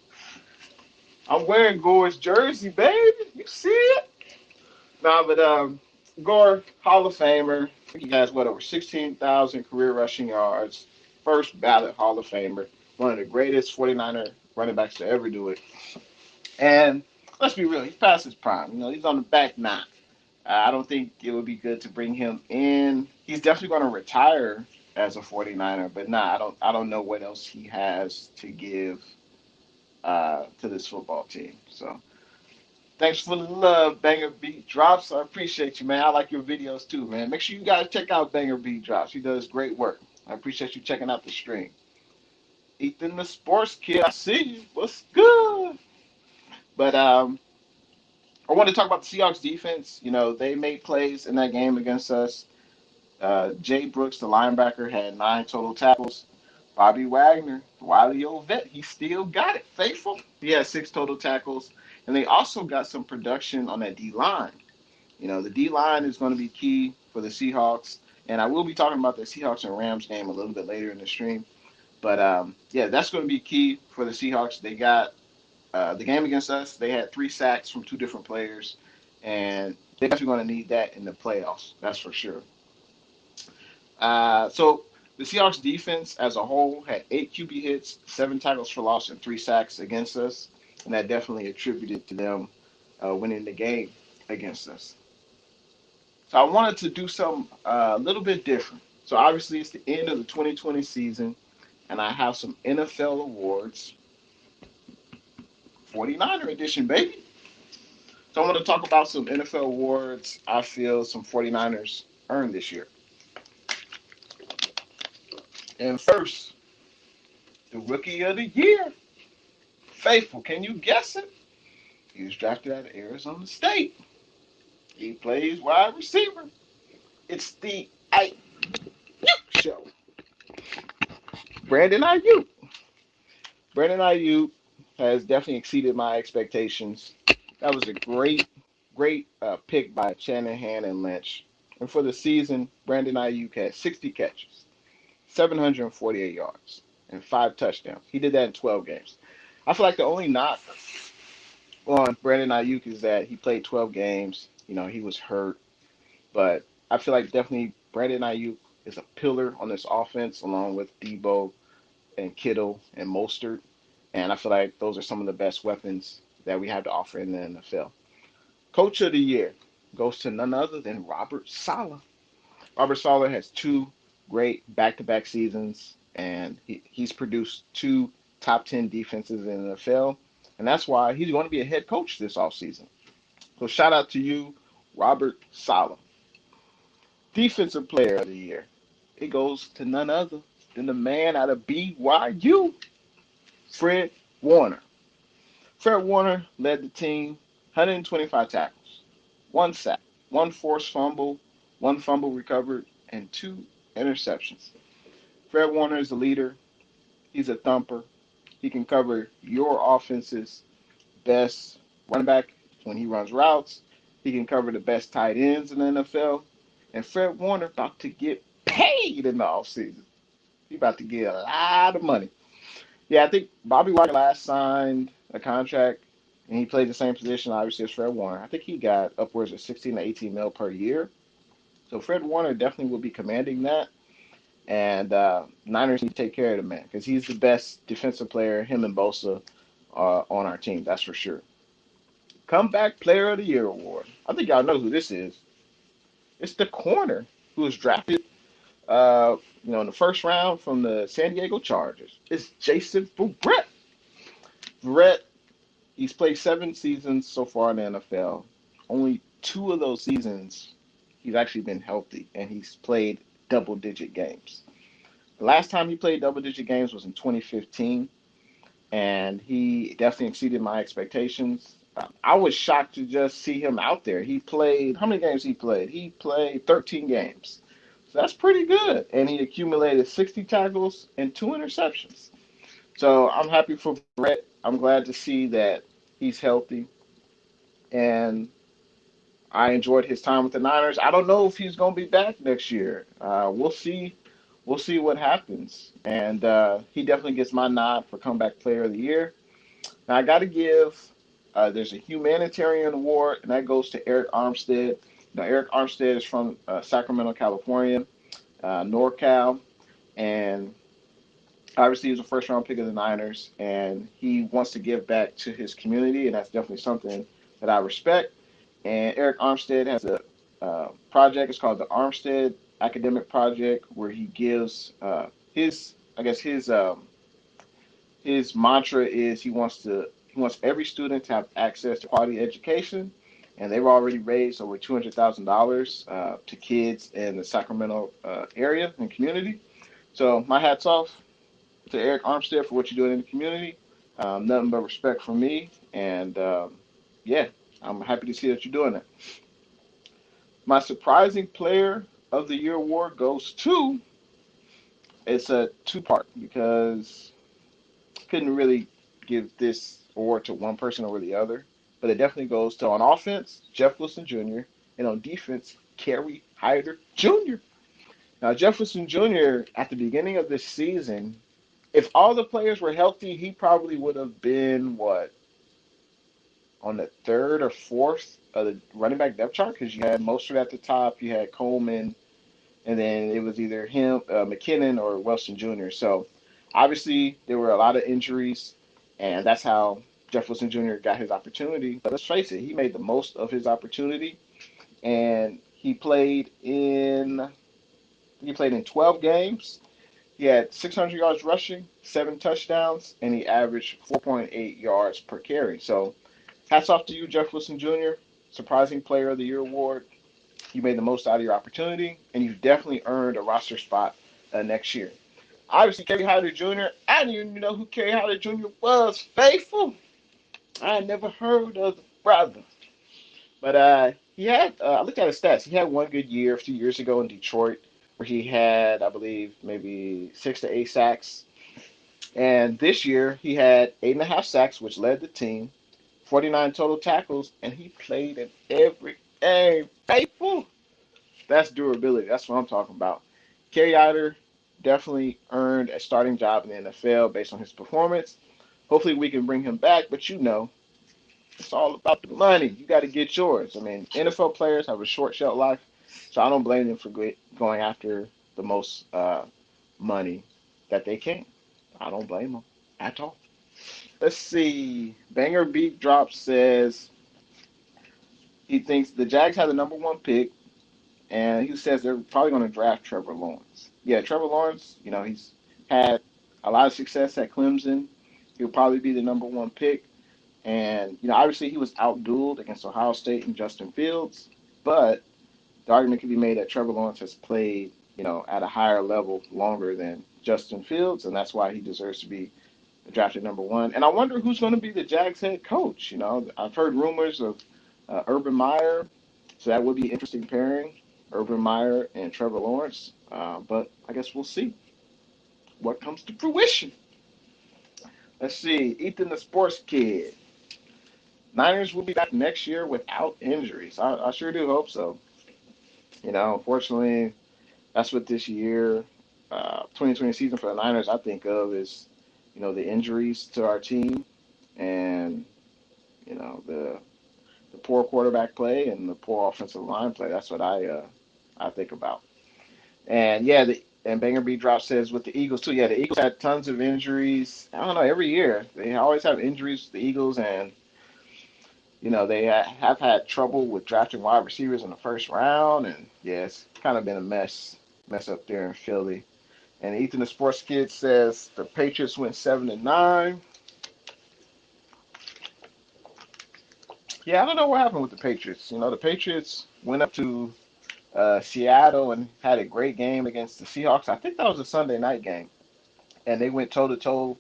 I'm wearing Gore's jersey, baby. You see it? Nah, but Gore, Hall of Famer. I think he has what, over 16,000 career rushing yards. First ballot Hall of Famer. One of the greatest 49er running backs to ever do it. And let's be real, he's past his prime. You know, he's on the back nine. I don't think it would be good to bring him in. He's definitely going to retire as a 49er, but nah, I don't know what else he has to give to this football team. So thanks for the love, Banger Beat Drops. I appreciate you, man. I like your videos too, man. Make sure you guys check out Banger Beat Drops. He does great work. I appreciate you checking out the stream. Ethan the Sports Kid, I see you. What's good? But I want to talk about the Seahawks defense. You know, they made plays in that game against us. Jay Brooks, the linebacker, had 9 total tackles. Bobby Wagner, wily old vet, he still got it. Faithful, he had 6 total tackles. And they also got some production on that D line. You know, the D line is going to be key for the Seahawks. And I will be talking about the Seahawks and Rams game a little bit later in the stream. But yeah, that's going to be key for the Seahawks. They got the game against us, they had 3 sacks from 2 different players. And they're definitely going to need that in the playoffs. That's for sure. So the Seahawks defense as a whole had 8 QB hits, 7 tackles for loss, and 3 sacks against us, and that definitely attributed to them winning the game against us. So I wanted to do something a little bit different. So obviously it's the end of the 2020 season, and I have some NFL awards, 49er edition, baby. So I want to talk about some NFL awards I feel some 49ers earned this year. And first, the Rookie of the Year. Faithful, can you guess it? He was drafted out of Arizona State. He plays wide receiver. It's the Ayuk Show. Brandon Ayuk. Brandon Ayuk has definitely exceeded my expectations. That was a great pick by Shanahan and Lynch. And for the season, Brandon Ayuk had 60 catches, 748 yards, and 5 touchdowns. He did that in 12 games. I feel like the only knock on Brandon Ayuk is that he played 12 games. You know, he was hurt. But I feel like definitely Brandon Ayuk is a pillar on this offense along with Debo and Kittle and Mostert. And I feel like those are some of the best weapons that we have to offer in the NFL. Coach of the Year goes to none other than Robert Saleh. Robert Saleh has 2 great back-to-back seasons, and he's produced 2 top 10 defenses in the NFL, and that's why he's going to be a head coach this offseason. So shout out to you, Robert Saleh. Defensive Player of the Year. It goes to none other than the man out of BYU, Fred Warner. Fred Warner led the team, 125 tackles, 1 sack, 1 forced fumble, 1 fumble recovered, and 2 interceptions. Fred Warner is a leader. He's a thumper. He can cover your offense's best running back when he runs routes. He can cover the best tight ends in the NFL. And Fred Warner about to get paid in the offseason. He about to get a lot of money. Yeah, I think Bobby Wagner last signed a contract, and he played the same position, obviously, as Fred Warner. I think he got upwards of 16 to 18 mil per year. So Fred Warner definitely will be commanding that. And Niners need to take care of the man because he's the best defensive player, him and Bosa, on our team. That's for sure. Comeback Player of the Year award. I think y'all know who this is. It's the corner who was drafted, in the first round from the San Diego Chargers. It's Jason Verrett. Verrett, he's played 7 seasons so far in the NFL. Only 2 of those seasons he's actually been healthy, and he's played double-digit games. The last time he played double-digit games was in 2015, and he definitely exceeded my expectations. I was shocked to just see him out there. He played, how many games he played? He played 13 games. So that's pretty good. And he accumulated 60 tackles and 2 interceptions. So I'm happy for Brett. I'm glad to see that he's healthy. And I enjoyed his time with the Niners. I don't know if he's going to be back next year. We'll see we'll see what happens. And he definitely gets my nod for Comeback Player of the Year. Now, I got to give, there's a humanitarian award, and that goes to Eric Armstead. Now, Eric Armstead is from Sacramento, California, NorCal, and obviously he was a first round pick of the Niners, and he wants to give back to his community, and that's definitely something that I respect. And Eric Armstead has a project. It's called the Armstead Academic Project, where he gives I guess his mantra is he wants every student to have access to quality education, and they've already raised over $200,000 to kids in the Sacramento area and community. So my hats off to Eric Armstead for what you're doing in the community. Nothing but respect from me, and yeah, I'm happy to see that you're doing it. My surprising player of the year award goes to, it's a two-part because I couldn't really give this award to one person over the other, but it definitely goes to, on offense, Jeff Wilson Jr., and on defense, Kerry Hyder Jr. Now, Jeff Wilson Jr., at the beginning of this season, if all the players were healthy, he probably would have been, what, on the third or fourth of the running back depth chart, because you had Mostert at the top, you had Coleman, and then it was either him, McKinnon, or Wilson Jr. So obviously there were a lot of injuries, and that's how Jeff Wilson Jr. got his opportunity. But let's face it, he made the most of his opportunity, and he played in 12 games. He had 600 yards rushing, 7 touchdowns, and he averaged 4.8 yards per carry. So hats off to you, Jeff Wilson Jr., Surprising Player of the Year award. You made the most out of your opportunity, and you've definitely earned a roster spot next year. Obviously, Kerry Hyder Jr., I didn't even know who Kerry Hyder Jr. was. Faithful. I had never heard of the brother. But I looked at his stats. He had one good year a few years ago in Detroit where he had, I believe, maybe 6 to 8 sacks. And this year he had 8.5 sacks, which led the team, 49 total tackles, and he played in every game. Faithful. That's durability. That's what I'm talking about. Kerry Hyder definitely earned a starting job in the NFL based on his performance. Hopefully we can bring him back, but it's all about the money. You got to get yours. I mean, NFL players have a short shelf life, so I don't blame them for going after the most money that they can. I don't blame them at all. Let's see. Banger Beat Drop says he thinks the Jags have the number one pick, and he says they're probably going to draft Trevor Lawrence. Yeah, Trevor Lawrence, he's had a lot of success at Clemson. He'll probably be the number one pick. And, obviously he was outdueled against Ohio State and Justin Fields, but the argument can be made that Trevor Lawrence has played, at a higher level longer than Justin Fields, and that's why he deserves to be drafted number one. And I wonder who's going to be the Jags head coach. I've heard rumors of Urban Meyer, so that would be an interesting pairing, Urban Meyer and Trevor Lawrence. But I guess we'll see what comes to fruition. Let's see. Ethan the Sports Kid. Niners will be back next year without injuries. I sure do hope so. Unfortunately, that's what this year, 2020 season for the Niners, I think of is, the injuries to our team and, the poor quarterback play and the poor offensive line play. That's what I think about. And yeah, and Banger B Drop says with the Eagles too. Yeah, the Eagles had tons of injuries. I don't know, every year they always have injuries. The Eagles, and they have had trouble with drafting wide receivers in the first round, and yeah, it's kind of been a mess up there in Philly. And Ethan the Sports Kid says the Patriots went 7-9. Yeah, I don't know what happened with the Patriots. The Patriots went up to Seattle and had a great game against the Seahawks. I think that was a Sunday night game, and they went toe to toe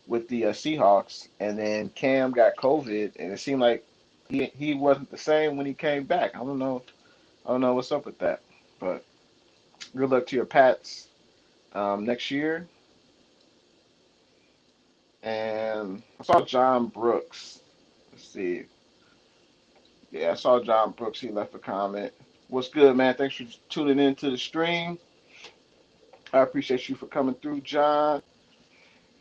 with the Seahawks. And then Cam got COVID, and it seemed like he wasn't the same when he came back. I don't know what's up with that, but good luck to your Pats next year. And I saw John Brooks. Let's see. Yeah, I saw John Brooks. He left a comment. What's good, man? Thanks for tuning in to the stream. I appreciate you for coming through, John.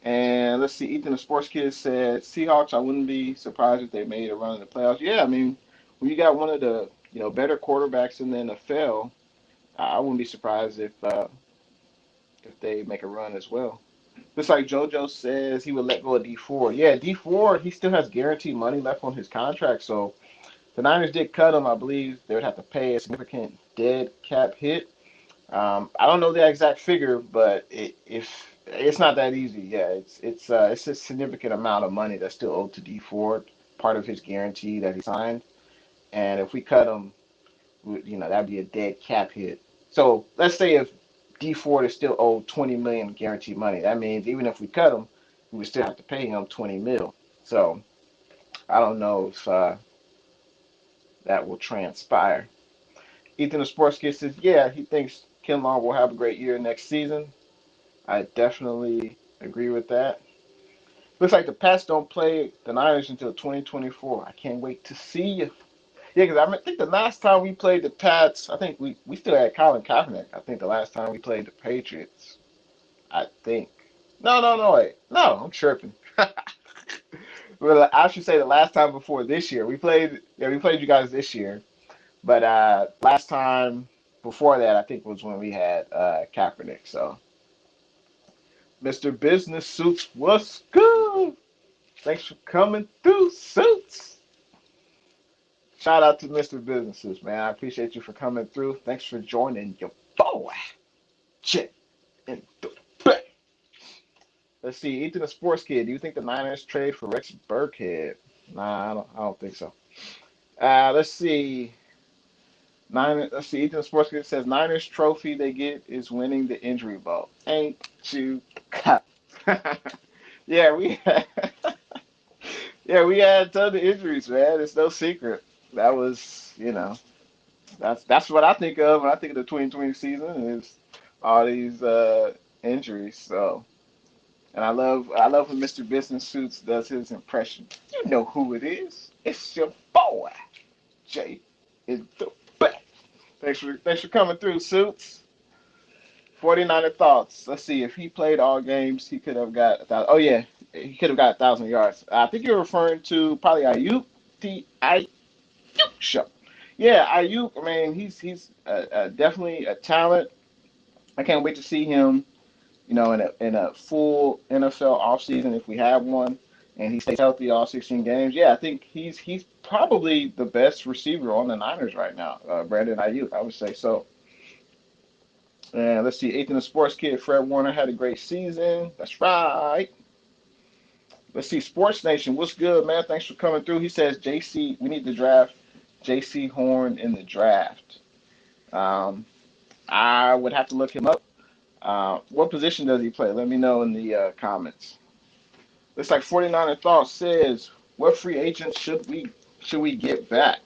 And let's see, Ethan the Sports Kid said, Seahawks, I wouldn't be surprised if they made a run in the playoffs. Yeah, I mean, when you got one of the better quarterbacks in the NFL, I wouldn't be surprised if they make a run as well. Just like JoJo says, he would let go of D4. Yeah, D4, he still has guaranteed money left on his contract. So the Niners did cut him. I believe they would have to pay a significant dead cap hit. I don't know the exact figure, but if it's not that easy, yeah, it's a significant amount of money that's still owed to D Ford, part of his guarantee that he signed. And if we cut him, that'd be a dead cap hit. So let's say if D Ford is still owed 20 million guaranteed money, that means even if we cut him, we would still have to pay him 20 mil. So I don't know if that will transpire. Ethan the Sports Kid says, yeah, he thinks Kinlaw will have a great year next season. I definitely agree with that. Looks like the Pats don't play the Niners until 2024. I can't wait to see you. Yeah, because think the last time we played the Pats, I think we still had Colin Kaepernick. I think the last time we played the Patriots, I think. No, wait. No, I'm tripping. Well, I should say the last time before this year. We played you guys this year. But last time before that, I think was when we had Kaepernick. So, Mr. Business Suits, what's good? Thanks for coming through, Suits. Shout out to Mr. Business Suits, man. I appreciate you for coming through. Thanks for joining your boy. Check in the back. Let's see, Ethan the Sports Kid. Do you think the Niners trade for Rex Burkhead? Nah, I don't think so. Let's see. Let's see. Ethan Sports Kid says Niners trophy they get is winning the injury bowl. Ain't you cop? Yeah, we had tons of injuries, man. It's no secret. That was, that's what I think of when I think of the 2020 season is all these injuries. So, and I love when Mr. Business Suits does his impression. You know who it is? It's your boy, Jay in the back. Thanks for coming through, Suits. 49er thoughts. Let's see. If he played all games, he could have got 1,000. Oh yeah, he could have got 1,000 yards. I think you're referring to probably Ayuk. The Ayuk show. Yeah, Ayuk. I mean, he's definitely a talent. I can't wait to see him. In a full NFL offseason if we have one, and he stays healthy all 16 games. Yeah, I think he's probably the best receiver on the Niners right now. Brandon Ayuk, I would say so. And let's see, Ethan the Sports Kid, Fred Warner had a great season. That's right. Let's see, Sports Nation, what's good, man? Thanks for coming through. He says, JC, we need to draft JC Horn in the draft. Um, I would have to look him up. What position does he play? Let me know in the comments. Looks like 49er Thought says, what free agents should we get back?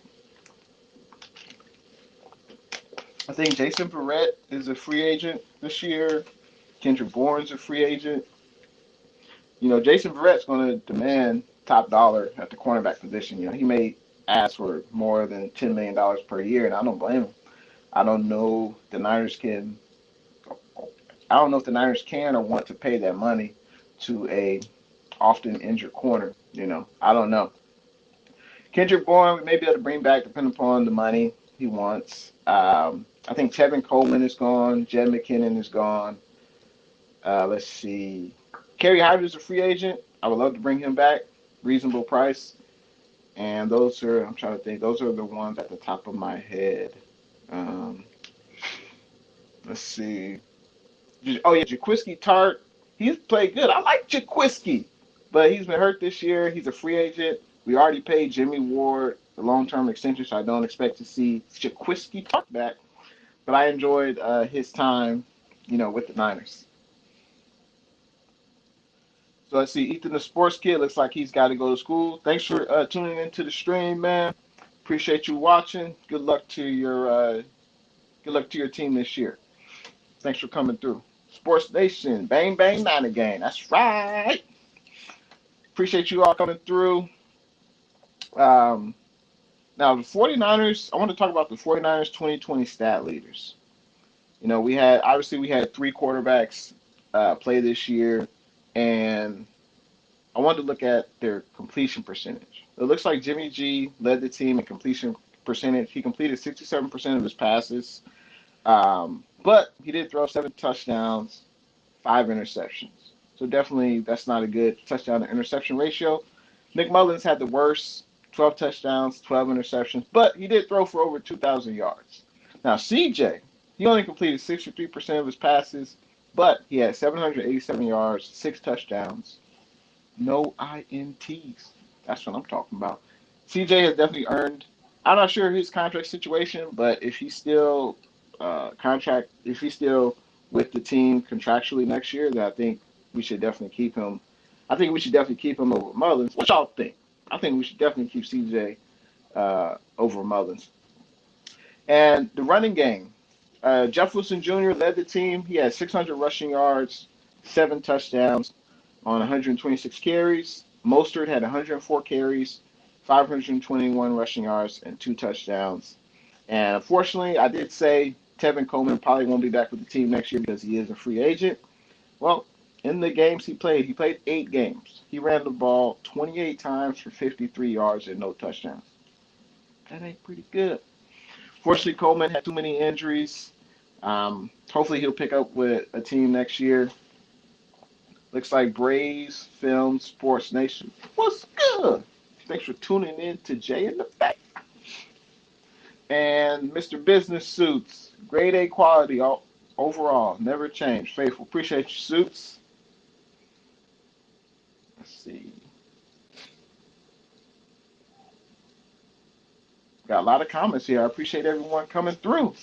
I think Jason Verrett is a free agent this year. Kendrick Bourne's a free agent. Jason Verrett's going to demand top dollar at the cornerback position. He may ask for more than $10 million per year, and I don't blame him. I don't know the Niners can. I don't know if the Niners can or want to pay that money to a often injured corner. I don't know. Kendrick Bourne we may be able to bring back depending upon the money he wants. I think Tevin Coleman is gone. Jed McKinnon is gone. Let's see. Kerry Hyder is a free agent. I would love to bring him back. Reasonable price. And I'm trying to think, those are the ones at the top of my head. Um, let's see. Oh, yeah, Jaquiski Tart. He's played good. I like Jaquiski, but he's been hurt this year. He's a free agent. We already paid Jimmy Ward the long-term extension, so I don't expect to see Jaquiski Tart back. But I enjoyed his time, with the Niners. So let's see. Ethan the Sports Kid looks like he's got to go to school. Thanks for tuning into the stream, man. Appreciate you watching. Good luck to your team this year. Thanks for coming through. Sports Nation, bang bang Niner gang. That's right. Appreciate you all coming through. Um, Now the 49ers. I want to talk about the 49ers 2020 stat leaders. we had three quarterbacks play this year, and I wanted to look at their completion percentage. It looks like Jimmy G led the team in completion percentage. He completed 67% of his passes, but he did throw 7 touchdowns, 5 interceptions. So definitely that's not a good touchdown to interception ratio. Nick Mullins had the worst, 12 touchdowns, 12 interceptions, but he did throw for over 2,000 yards. Now, CJ, he only completed 63% of his passes, but he had 787 yards, 6 touchdowns, no INTs. That's what I'm talking about. CJ has definitely earned. I'm not sure his contract situation, but if he's still with the team contractually next year, then I think we should definitely keep him. I think we should definitely keep him over Mullins. What y'all think? I think we should definitely keep CJ over Mullins. And the running game, Jeff Wilson Jr. led the team. He had 600 rushing yards, 7 touchdowns on 126 carries. Mostert had 104 carries, 521 rushing yards, and 2 touchdowns. And unfortunately, I did say Tevin Coleman probably won't be back with the team next year because he is a free agent. Well, in the games he played 8 games. He ran the ball 28 times for 53 yards and no touchdowns. That ain't pretty good. Fortunately, Coleman had too many injuries. Hopefully he'll pick up with a team next year. Looks like Braves Film Sports Nation. What's good? Thanks for tuning in to Jay in the Back. And Mr. Business Suits, grade A quality overall, never changed. Faithful, appreciate your suits. Let's see. Got a lot of comments here. I appreciate everyone coming through.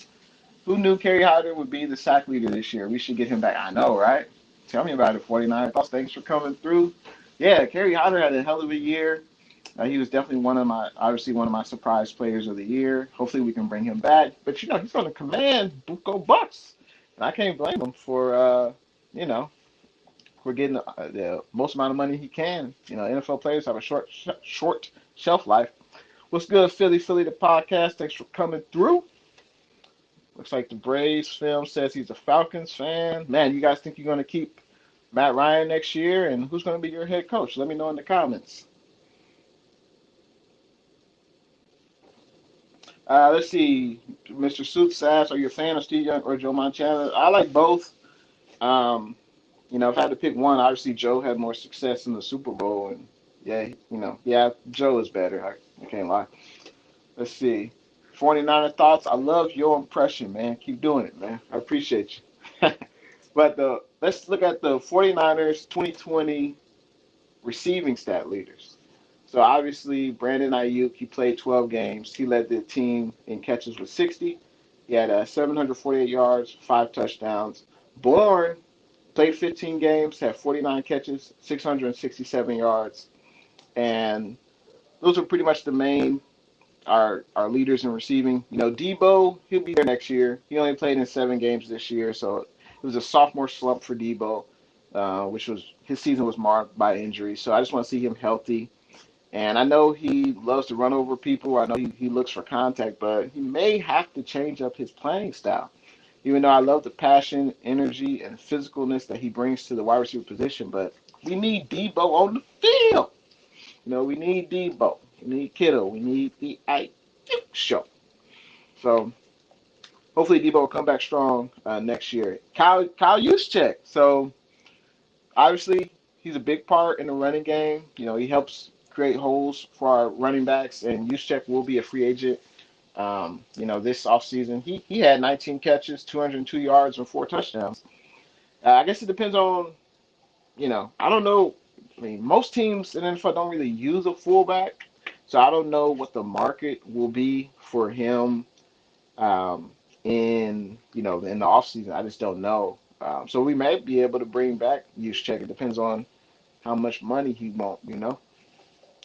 Who knew Kerry Hyder would be the sack leader this year? We should get him back. I know, right? Tell me about it, 49. Thanks for coming through. Yeah, Kerry Hyder had a hell of a year. He was definitely obviously one of my surprise players of the year. Hopefully we can bring him back. But, he's on the command Buco Bucks. And I can't blame him for getting the most amount of money he can. NFL players have a short shelf life. What's good, Philly the podcast? Thanks for coming through. Looks like the Braves Film says he's a Falcons fan. Man, you guys think you're going to keep Matt Ryan next year? And who's going to be your head coach? Let me know in the comments. Let's see. Mr. Suits asks, are you a fan of Steve Young or Joe Montana? I like both. If I had to pick one, obviously Joe had more success in the Super Bowl. And Joe is better. I can't lie. Let's see. 49er thoughts. I love your impression, man. Keep doing it, man. I appreciate you. But let's look at the 49ers 2020 receiving stat leaders. So obviously, Brandon Ayuk, he played 12 games. He led the team in catches with 60. He had 748 yards, 5 touchdowns. Bourne played 15 games, had 49 catches, 667 yards. And those are pretty much the main, our leaders in receiving. Debo, he'll be there next year. He only played in 7 games this year, so it was a sophomore slump for Debo, his season was marked by injury. So I just want to see him healthy. And I know he loves to run over people. I know he looks for contact, but he may have to change up his playing style. Even though I love the passion, energy, and physicalness that he brings to the wide receiver position, but we need Debo on the field. We need Debo. We need Kittle. We need the IQ show. So hopefully Debo will come back strong next year. Kyle Juszczyk. So obviously he's a big part in the running game. He helps create holes for our running backs, and Juszczyk will be a free agent. This offseason, he had 19 catches, 202 yards, and 4 touchdowns. I guess it depends on, I don't know. I mean, most teams in the NFL don't really use a fullback, so I don't know what the market will be for him in the offseason. I just don't know. So we may be able to bring back Juszczyk. It depends on how much money he wants,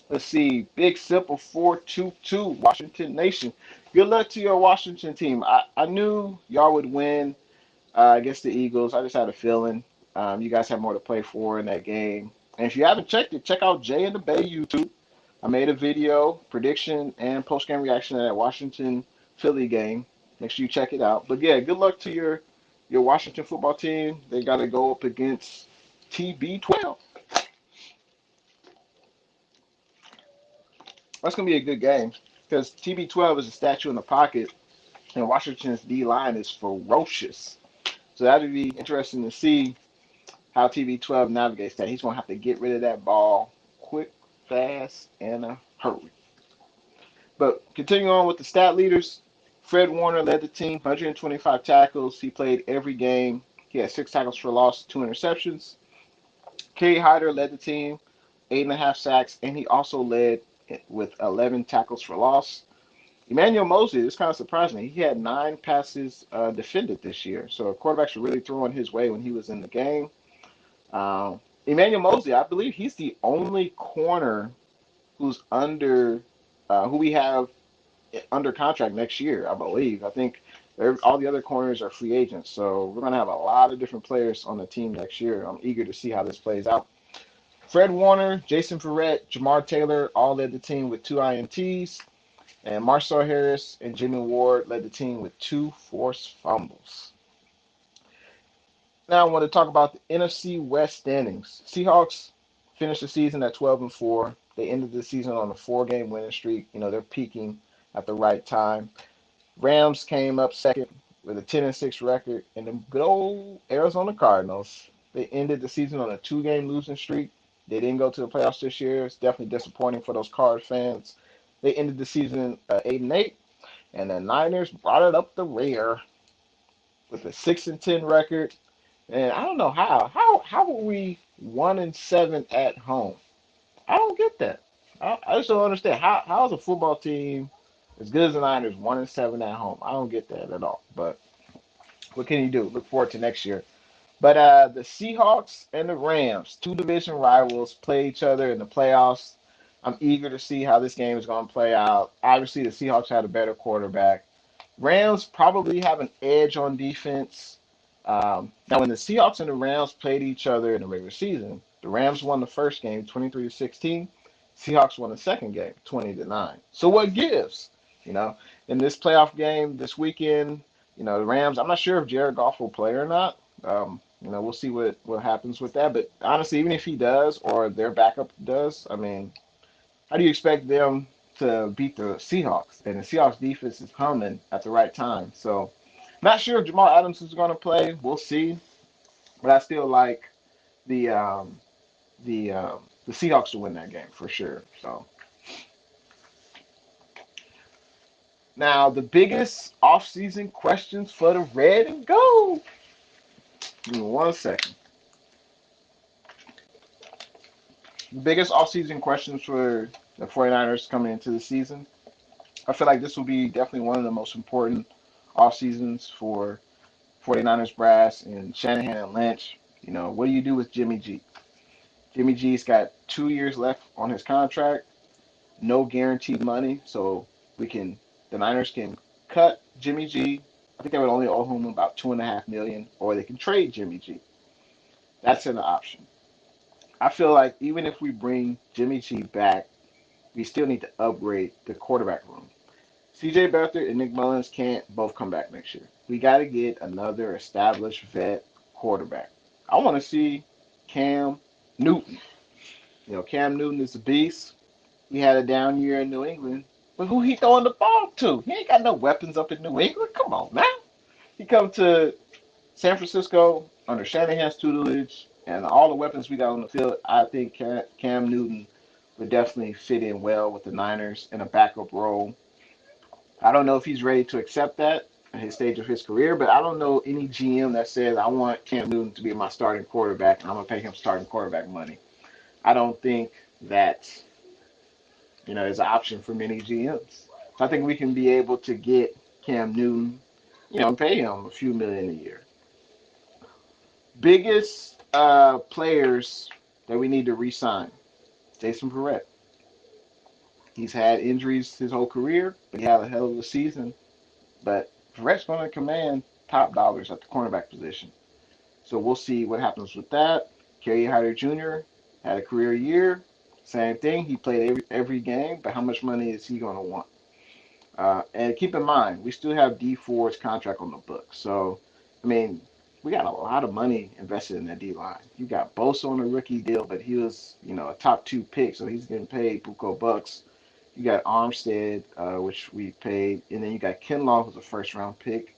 Let's see. Big Simple 422, Washington Nation. Good luck to your Washington team. I knew y'all would win against the Eagles. I just had a feeling. You guys have more to play for in that game. And if you haven't checked it, check out Jay in the Bay YouTube. I made a video, prediction, and post-game reaction to that Washington-Philly game. Make sure you check it out. But, yeah, good luck to your your Washington football team, they got to go up against TB12. That's going to be a good game because TB12 is a statue in the pocket, and Washington's D line is ferocious. So that'd be interesting to see how TB12 navigates that. He's going to have to get rid of that ball quick, fast, and a hurry. But continuing on with the stat leaders, Fred Warner led the team, 125 tackles. He played every game. He had 6 tackles for loss, 2 interceptions. Kerry Hyder led the team, 8.5 sacks, and he also led with 11 tackles for loss. Emmanuel Mosley, this kind of surprised me. He had 9 passes defended this year. So quarterbacks were really throwing his way when he was in the game. Emmanuel Mosley, I believe he's the only corner who's who we have under contract next year, I believe. I think all the other corners are free agents. So we're going to have a lot of different players on the team next year. I'm eager to see how this plays out. Fred Warner, Jason Verrett, Jamar Taylor all led the team with 2 INTs. And Marcel Harris and Jimmy Ward led the team with 2 forced fumbles. Now I want to talk about the NFC West standings. Seahawks finished the season at 12-4. They ended the season on a 4-game winning streak. They're peaking at the right time. Rams came up second with a 10-6 record, and the good old Arizona Cardinals, they ended the season on a 2-game losing streak. They didn't go to the playoffs this year. It's definitely disappointing for those Card fans. They ended the season 8-8, and the Niners brought it up the rear with a 6-10 record. And I don't know how were we 1-7 at home? I don't get that. I just don't understand how is a football team as good as the Niners 1-7 at home? I don't get that at all. But what can you do? Look forward to next year. But the Seahawks and the Rams, 2 division rivals, play each other in the playoffs. I'm eager to see how this game is going to play out. Obviously, the Seahawks had a better quarterback. Rams probably have an edge on defense. Now, when the Seahawks and the Rams played each other in the regular season, the Rams won the first game 23-16. Seahawks won the second game 20-9. So what gives? In this playoff game this weekend, the Rams, I'm not sure if Jared Goff will play or not. We'll see what happens with that. But honestly, even if he does or their backup does, I mean, how do you expect them to beat the Seahawks? And the Seahawks defense is coming at the right time. So not sure if Jamal Adams is going to play. We'll see. But I still like the the Seahawks to win that game for sure. So now the biggest offseason questions for the red and gold. Give me 1 second. The biggest offseason questions for the 49ers coming into the season. I feel like this will be definitely one of the most important off seasons for 49ers brass and Shanahan and Lynch. What do you do with Jimmy G? Jimmy G's got 2 years left on his contract, no guaranteed money, so the Niners can cut Jimmy G. I think they would only owe him about $2.5 million, or they can trade Jimmy G. That's an option. I feel like even if we bring Jimmy G back, we still need to upgrade the quarterback room. CJ Beathard and Nick Mullins can't both come back next year. We got to get another established vet quarterback. I want to see Cam Newton. Cam Newton is a beast. He had a down year in New England. But who he throwing the ball to? He ain't got no weapons up in New England. Come on now. He come to San Francisco under Shanahan's tutelage and all the weapons we got on the field. I think Cam Newton would definitely fit in well with the Niners in a backup role. I don't know if he's ready to accept that at his stage of his career, but I don't know any GM that says I want Cam Newton to be my starting quarterback and I'm going to pay him starting quarterback money. I don't think that is an option for many GMs. So I think we can be able to get Cam Newton, and pay him a few million a year. Biggest players that we need to re-sign. Jason Verrett. He's had injuries his whole career, but he had a hell of a season. But Verrett's going to command top dollars at the cornerback position. So we'll see what happens with that. Kerry Hyder Jr. had a career year. Same thing. He played every game, but how much money is he going to want? And keep in mind, we still have D Ford's contract on the books. So, I mean, we got a lot of money invested in that D line. You got Bosa on a rookie deal, but he was, a top 2 pick, so he's getting paid Buco bucks. You got Armstead, which we paid, and then you got Kinlaw, who's a first round pick,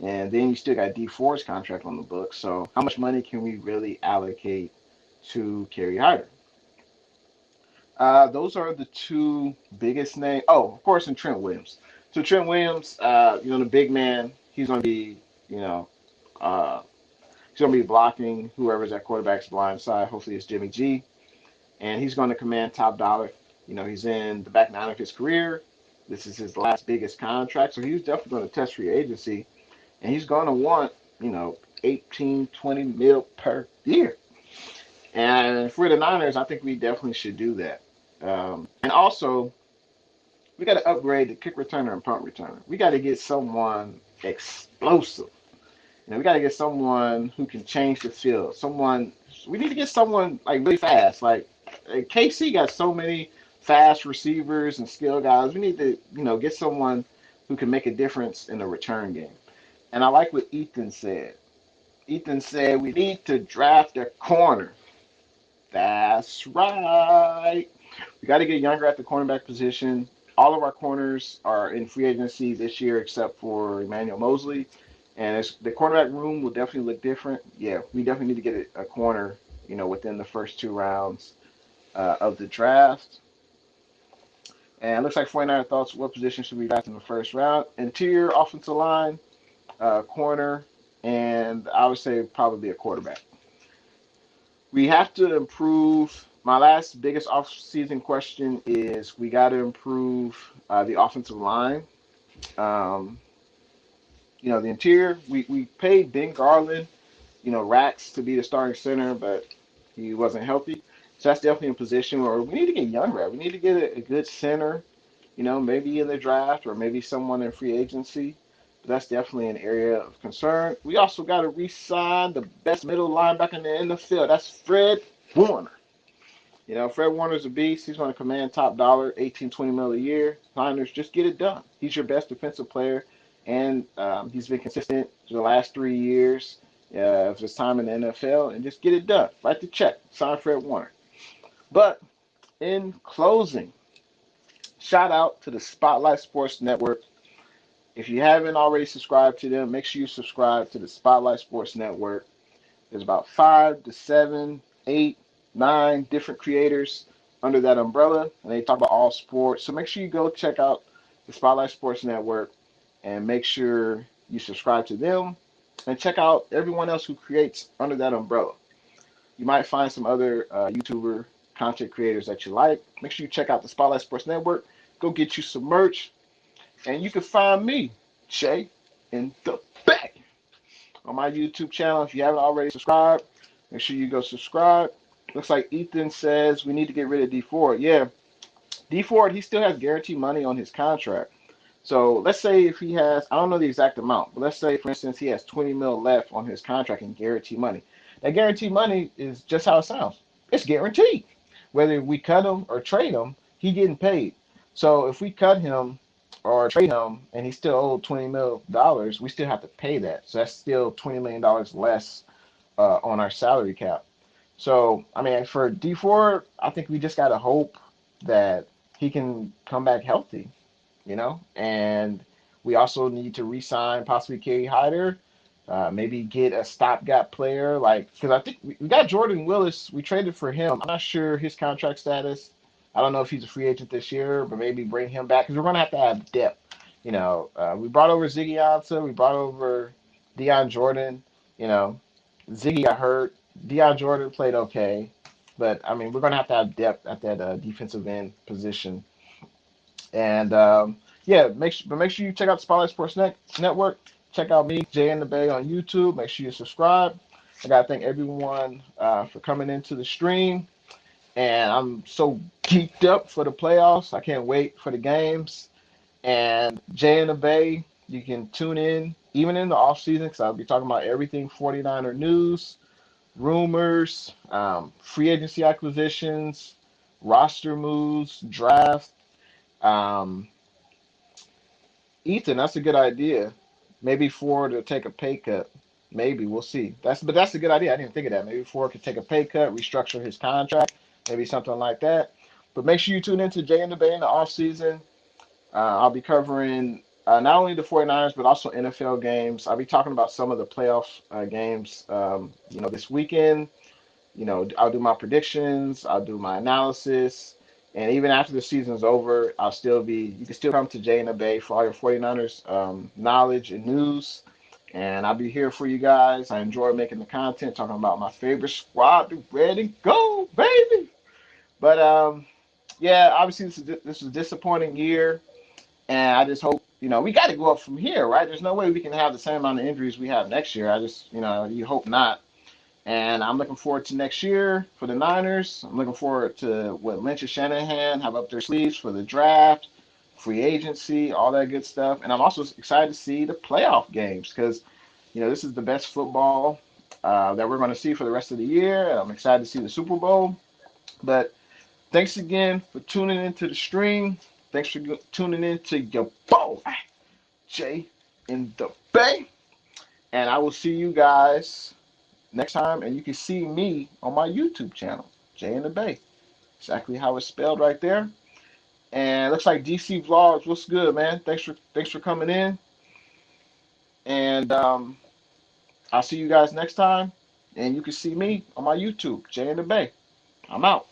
and then you still got D Ford's contract on the books. So how much money can we really allocate to Kerry Hyder? Those are the two biggest names. Oh, of course, and Trent Williams. So Trent Williams, the big man, he's going to be, uh, he's going to be blocking whoever's at quarterback's blind side. Hopefully it's Jimmy G. And he's going to command top dollar. He's in the back nine of his career. This is his last biggest contract. So he's definitely going to test free agency. And he's going to want, 18, 20 mil per year. And for the Niners, I think we definitely should do that. And also, we got to upgrade the kick returner and punt returner. We got to get someone explosive. We got to get someone who can change the field. We need to get someone like really fast. Like KC got so many fast receivers and skill guys. We need to, get someone who can make a difference in the return game. And I like what Ethan said. Ethan said we need to draft a corner. That's right. We got to get younger at the cornerback position. All of our corners are in free agency this year except for Emmanuel Mosley. And the cornerback room will definitely look different. Yeah, we definitely need to get a corner, within the first 2 rounds of the draft. And it looks like 49er thoughts, what position should we draft in the first round? Interior offensive line, corner, and I would say probably a quarterback. We have to improve. My last biggest off-season question is we got to improve the offensive line. The interior, we paid Ben Garland, racks to be the starting center, but he wasn't healthy. So that's definitely a position where we need to get younger at. We need to get a good center, maybe in the draft or maybe someone in free agency. But that's definitely an area of concern. We also got to re-sign the best middle linebacker in the NFL. That's Fred Warner. Fred Warner's a beast. He's going to command top dollar, 18, 20 mil a year. Niners, just get it done. He's your best defensive player, and he's been consistent for the last 3 years of his time in the NFL, and just get it done. Write the check. Sign Fred Warner. But in closing, shout out to the Spotlight Sports Network. If you haven't already subscribed to them, make sure you subscribe to the Spotlight Sports Network. There's about 5 to 7, 8, 9 different creators under that umbrella, and they talk about all sports. So make sure you go check out the Spotlight Sports Network and make sure you subscribe to them and check out everyone else who creates under that umbrella. You might find some other YouTuber content creators that you like. Make sure you check out the Spotlight Sports Network. Go get you some merch. And you can find me, Shay, in the back on my YouTube channel. If you haven't already subscribed, make sure you go subscribe. Looks like Ethan says we need to get rid of D Ford. Yeah, D Ford, he still has guaranteed money on his contract. So let's say if he has, I don't know the exact amount, but let's say, for instance, he has 20 mil left on his contract in guaranteed money. That guaranteed money is just how it sounds. It's guaranteed. Whether we cut him or trade him, he getting paid. So if we cut him or trade him and he still owed $20 million, we still have to pay that. So that's still $20 million less on our salary cap. So, I mean, for D Ford, I think we just got to hope that he can come back healthy, and we also need to re-sign possibly Kerry Hyder, maybe get a stopgap player, because I think we got Jordan Willis. We traded for him. I'm not sure his contract status. I don't know if he's a free agent this year, but maybe bring him back because we're going to have depth. We brought over Ziggy Ansah. We brought over Deion Jordan. Ziggy got hurt. Deion Jordan played okay. But, I mean, we're going to have depth at that defensive end position. And, make sure you check out the Spotlight Sports Network. Check out me, InTheBay, on YouTube. Make sure you subscribe. I got to thank everyone for coming into the stream. And I'm so geeked up for the playoffs. I can't wait for the games. And InTheBay, you can tune in even in the offseason because I'll be talking about everything 49er news, rumors, free agency acquisitions, roster moves, draft. Ethan, that's a good idea. Maybe Ford to take a pay cut. Maybe we'll see. But that's a good idea. I didn't think of that. Maybe Ford could take a pay cut, restructure his contract, maybe something like that. But make sure you tune into Jay and the Bay in the offseason. I'll be covering not only the 49ers, but also NFL games. I'll be talking about some of the playoff games, this weekend. I'll do my predictions, I'll do my analysis, and even after the season's over, you can still come to Jay and the Bay for all your 49ers knowledge and news. And I'll be here for you guys. I enjoy making the content, talking about my favorite squad. Be ready, go, baby. But yeah, obviously this is a disappointing year, and I just hope we got to go up from here, right? There's no way we can have the same amount of injuries we have next year. I just you hope not. And I'm looking forward to next year for the Niners. I'm looking forward to what Lynch and Shanahan have up their sleeves for the draft, free agency, all that good stuff. And I'm also excited to see the playoff games because, this is the best football that we're going to see for the rest of the year. And I'm excited to see the Super Bowl. But thanks again for tuning into the stream. Thanks for tuning into your boy, Jay in the Bay. And I will see you guys next time, and you can see me on my YouTube channel, Jay in the Bay. Exactly how it's spelled right there. And it looks like DC Vlogs. What's good, man? Thanks for coming in. And I'll see you guys next time. And you can see me on my YouTube, Jay in the Bay. I'm out.